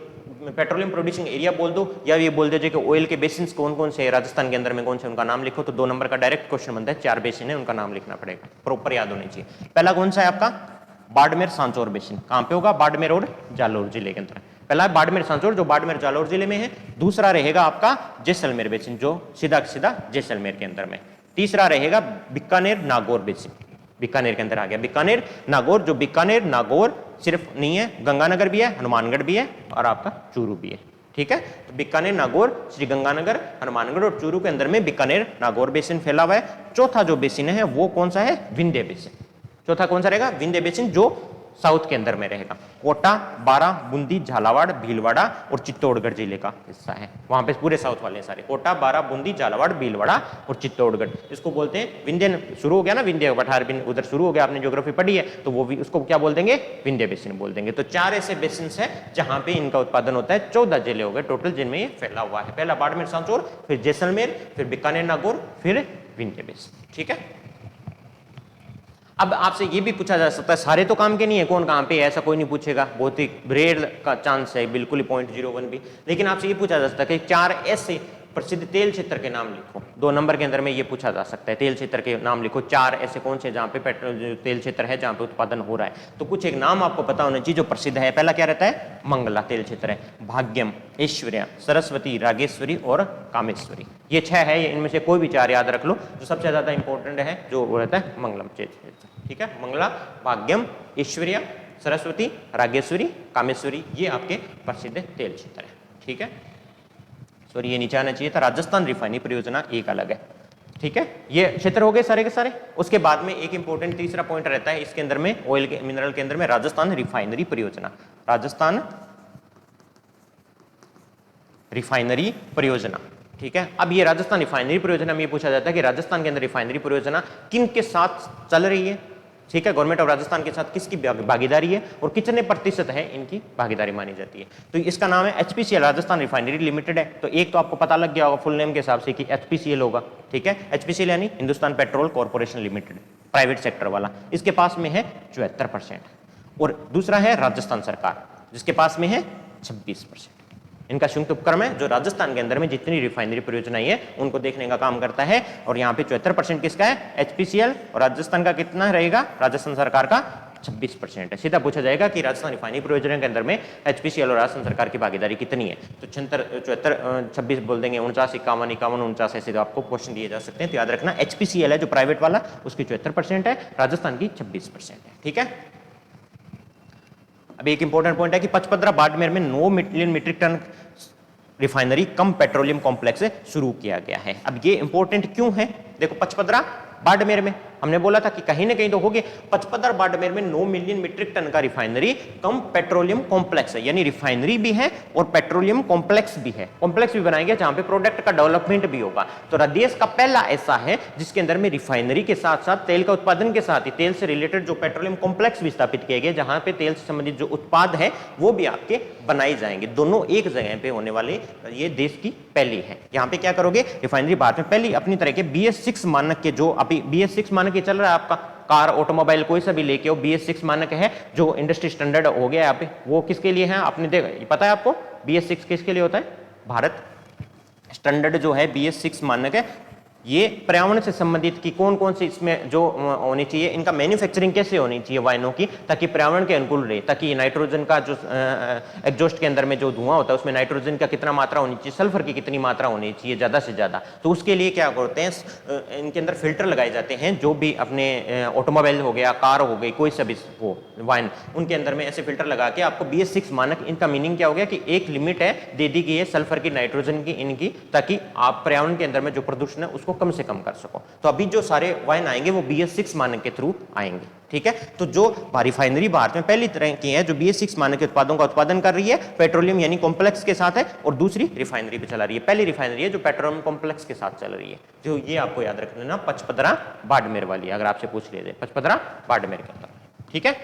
पेट्रोलियम प्रोड्यूसिंग एरिया बोल दो या ये बोल दीजिए कि ऑयल के बेसिन्स कौन कौन से है राजस्थान के अंदर में, कौन से उनका नाम लिखो, तो 2 नंबर का डायरेक्ट क्वेश्चन बनता है। 4 बेसिन है उनका नाम लिखना पड़ेगा, प्रॉपर याद होनी चाहिए। पहला कौन सा है आपका, बाड़मेर सांचौर बेसिन, कहां पे होगा, बाड़मेर और जालोर जिले के अंदर। पहला है बाड़मेर सांचौर जो बाड़मेर जालोर जिले में है। दूसरा रहेगा आपका जैसलमेर बेसिन जो सीधा सीधा जैसलमेर के अंदर में। तीसरा रहेगा बीकानेर नागौर बेसिन, बीकानेर के अंदर आ गया बीकानेर नागौर, जो बीकानेर नागौर सिर्फ नहीं है, गंगानगर भी है, हनुमानगढ़ भी है और आपका चूरू भी है, ठीक है। तो बीकानेर नागौर, श्री गंगानगर, हनुमानगढ़ और चूरू के अंदर में बीकानेर नागौर बेसिन फैला हुआ है। चौथा जो बेसिन है वो कौन सा है, विंध्य बेसिन। चौथा कौन सा रहेगा, विंध्य बेसिन, जो साउथ के अंदर में रहेगा। कोटा, बारां, बूंदी, झालावाड़, भीलवाड़ा और चित्तौड़गढ़ जिले का हिस्सा है। वहां पे पूरे साउथ वाले सारे कोटा, बारां, बूंदी, झालावाड़, भीलवाड़ा और चित्तौड़गढ़, इसको बोलते हैं विंध्य। शुरू हो गया ना विंध्य, पठार उधर शुरू हो गया, आपने ज्योग्राफी पढ़ी है तो वो भी उसको क्या बोल देंगे, विंध्य बेसिन बोल देंगे। तो 4 ऐसे बेसिन है जहां पे इनका उत्पादन होता है। 14 जिले हो गए टोटल जिनमें ये फैला हुआ है। पहला बाड़मेर सांचौर, फिर जैसलमेर, फिर बीकानेर नागौर, फिर विंध्य बेसिन, ठीक है। अब आपसे ये भी पूछा जा सकता है, सारे तो काम के नहीं है, कौन कहां पे है ऐसा कोई नहीं पूछेगा, बहुत ही रेयर का चांस है, बिल्कुल ही 0.01 भी। लेकिन आपसे ये पूछा जा सकता है कि 4 ऐसे प्रसिद्ध तेल क्षेत्र के नाम लिखो। 2 नंबर के अंदर में ये पूछा जा सकता है, तेल क्षेत्र के नाम लिखो। 4 ऐसे कौन से जहां पे पेट्रोल तेल क्षेत्र है जहां पे उत्पादन हो रहा है। तो कुछ एक नाम आपको पता होना चाहिए जो प्रसिद्ध है। पहला क्या रहता है, मंगला तेल क्षेत्र है, भाग्यम, ऐश्वर्या, सरस्वती, रागेश्वरी और कामेश्वरी, ये 6 है। इनमें से कोई भी 4 याद रख लो। जो सबसे ज्यादा इंपॉर्टेंट है जो वो रहता है मंगलम क्षेत्र, ठीक है। मंगला, भाग्यम, ऐश्वर्या, सरस्वती, रागेश्वरी, कामेश्वरी, ये आपके प्रसिद्ध तेल क्षेत्र है, ठीक है। सॉरी ये नीचे आना चाहिए था, राजस्थान रिफाइनरी परियोजना एक अलग है, ठीक है। ये क्षेत्र हो गए सारे के सारे। उसके बाद में एक इंपॉर्टेंट तीसरा पॉइंट रहता है इसके अंदर में, ऑयल के मिनरल के अंदर में, राजस्थान रिफाइनरी परियोजना, राजस्थान रिफाइनरी परियोजना, ठीक है। अब ये राजस्थान रिफाइनरी परियोजना में ये पूछा जाता है कि राजस्थान के अंदर रिफाइनरी परियोजना किन के साथ चल रही है, ठीक है, गवर्नमेंट ऑफ राजस्थान के साथ किसकी भागीदारी है और कितने प्रतिशत है इनकी भागीदारी मानी जाती है। तो इसका नाम है एचपीसीएल राजस्थान रिफाइनरी लिमिटेड है। तो एक तो आपको पता लग गया होगा फुल नेम के हिसाब से कि एचपीसीएल होगा, ठीक है। एचपीसीएल यानी Hindustan petrol corporation limited, private sector वाला। इसके पास में है 74% और दूसरा है राजस्थान सरकार जिसके पास में है 26%। इनका संयुक्त उपक्रम है जो राजस्थान के अंदर में जितनी रिफाइनरी परियोजनाएं है उनको देखने का काम करता है। और यहाँ पे 74% किसका है, एचपीसीएल, और राजस्थान का कितना रहेगा, राजस्थान सरकार का 26% है। सीधा पूछा जाएगा कि राजस्थान रिफाइनरी परियोजना के अंदर में एचपीसीएल और राजस्थान सरकार की भागीदारी कितनी है। तो 76 बोल देंगे, 49, 51, 49 ऐसे तो आपको क्वेश्चन दिए जा सकते हैं। तो याद रखना एचपीसीएल है जो प्राइवेट वाला, उसकी 74% है, राजस्थान की 26% है, ठीक है। अब एक इंपॉर्टेंट पॉइंट है कि पचपदरा बाड़मेर में 9 मिलियन मीट्रिक टन रिफाइनरी कम पेट्रोलियम कॉम्प्लेक्स शुरू किया गया है। अब ये इंपॉर्टेंट क्यों है, देखो पचपदरा बाड़मेर में हमने बोला था कि कहीं ना कहीं तो होगी। पचपदरा बाड़मेर में 9 मिलियन मीट्रिक टन का रिफाइनरी कम पेट्रोलियम कॉम्प्लेक्स है, यानी रिफाइनरी भी है और पेट्रोलियम कॉम्प्लेक्स भी है। कॉम्प्लेक्स भी बनाएंगे जहां पे प्रोडक्ट का डेवलपमेंट भी होगा। तो देश का पहला ऐसा है जिसके अंदर में रिफाइनरी के साथ साथ तेल का उत्पादन के साथ ही तेल से रिलेटेड जो पेट्रोलियम कॉम्प्लेक्स भी स्थापित किए गए, जहां पे तेल से संबंधित जो उत्पाद है वो भी आपके बनाए जाएंगे। दोनों एक जगह पे होने वाले, ये देश की पहली है। यहाँ पे क्या करोगे, रिफाइनरी भारत में पहली अपनी तरह के BS6 मानक के, जो अभी BS6 मानक ये चल रहा है आपका, कार ऑटोमोबाइल कोई सा भी लेके हो, BS6 मानक है जो इंडस्ट्री स्टैंडर्ड हो गया यहाँ पे। वो किसके लिए है आपने देखा, पता है आपको BS6 किसके लिए होता है, भारत स्टैंडर्ड जो है BS6 मानक है, ये पर्यावरण से संबंधित की कौन कौन सी इसमें जो होनी चाहिए, इनका मैन्युफैक्चरिंग कैसे होनी चाहिए वाहनों की, ताकि पर्यावरण के अनुकूल रहे, ताकि नाइट्रोजन का जो एग्जॉस्ट के अंदर में जो धुआं होता है उसमें नाइट्रोजन का कितना मात्रा होनी चाहिए, सल्फर की कितनी मात्रा होनी चाहिए ज्यादा से ज्यादा। तो उसके लिए क्या करते हैं, इनके अंदर फिल्टर लगाए जाते हैं, जो भी अपने ऑटोमोबाइल हो गया, कार हो गई, कोई सा भी हो वाहन, उनके अंदर में ऐसे फिल्टर लगा के आपको BS6 मानक, इनका मीनिंग क्या हो गया कि एक लिमिट है दे दी गई है सल्फर की, नाइट्रोजन की, इनकी, ताकि आप पर्यावरण के अंदर में जो प्रदूषण है उसको कम से कम कर सको। तो अभी जो सारे वाहन आएंगे वो BS6 मानक के थ्रू आएंगे, ठीक है। तो जो रिफाइनरी भारत में पहली तरह की है जो BS6 मानक के उत्पादों का उत्पादन कर रही है, पेट्रोलियम यानी कॉम्प्लेक्स के साथ है, और दूसरी रिफाइनरी पे चला रही है। पहली रिफाइनरी है जो पेट्रोलियम कॉम्प्लेक्स के साथ चल रही है। तो ये आपको याद रख लेना, पचपदरा बाड़मेर वाली, अगर आपसे पूछ लिया जाए पचपदरा बाड़मेर के अंदर, ठीक है।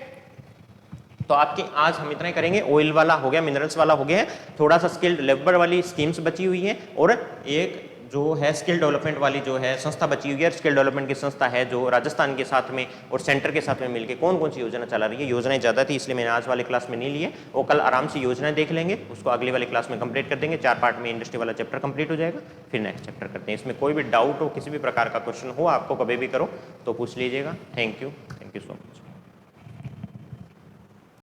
तो आपके आज हम इतना ही करेंगे, ऑयल वाला हो गया, मिनरल्स वाला हो गया, थोड़ा सा स्किल्ड लेबर वाली स्कीम्स बची हुई है, और एक जो है स्किल डेवलपमेंट वाली जो है संस्था बची हुई है। स्किल डेवलपमेंट की संस्था है जो राजस्थान के साथ में और सेंटर के साथ में मिलकर कौन कौन सी योजना चला रही है। योजनाएं ज़्यादा थी इसलिए मैंने आज वाले क्लास में नहीं लिए, वो कल आराम से योजनाएं देख लेंगे, उसको अगले वाले क्लास में कंप्लीट कर देंगे। 4 पार्ट में इंडस्ट्री वाला चैप्टर कंप्लीट हो जाएगा, फिर नेक्स्ट चैप्टर करते हैं। इसमें कोई भी डाउट हो, किसी भी प्रकार का क्वेश्चन हो, आपको कभी भी करो तो पूछ लीजिएगा। Thank you so much.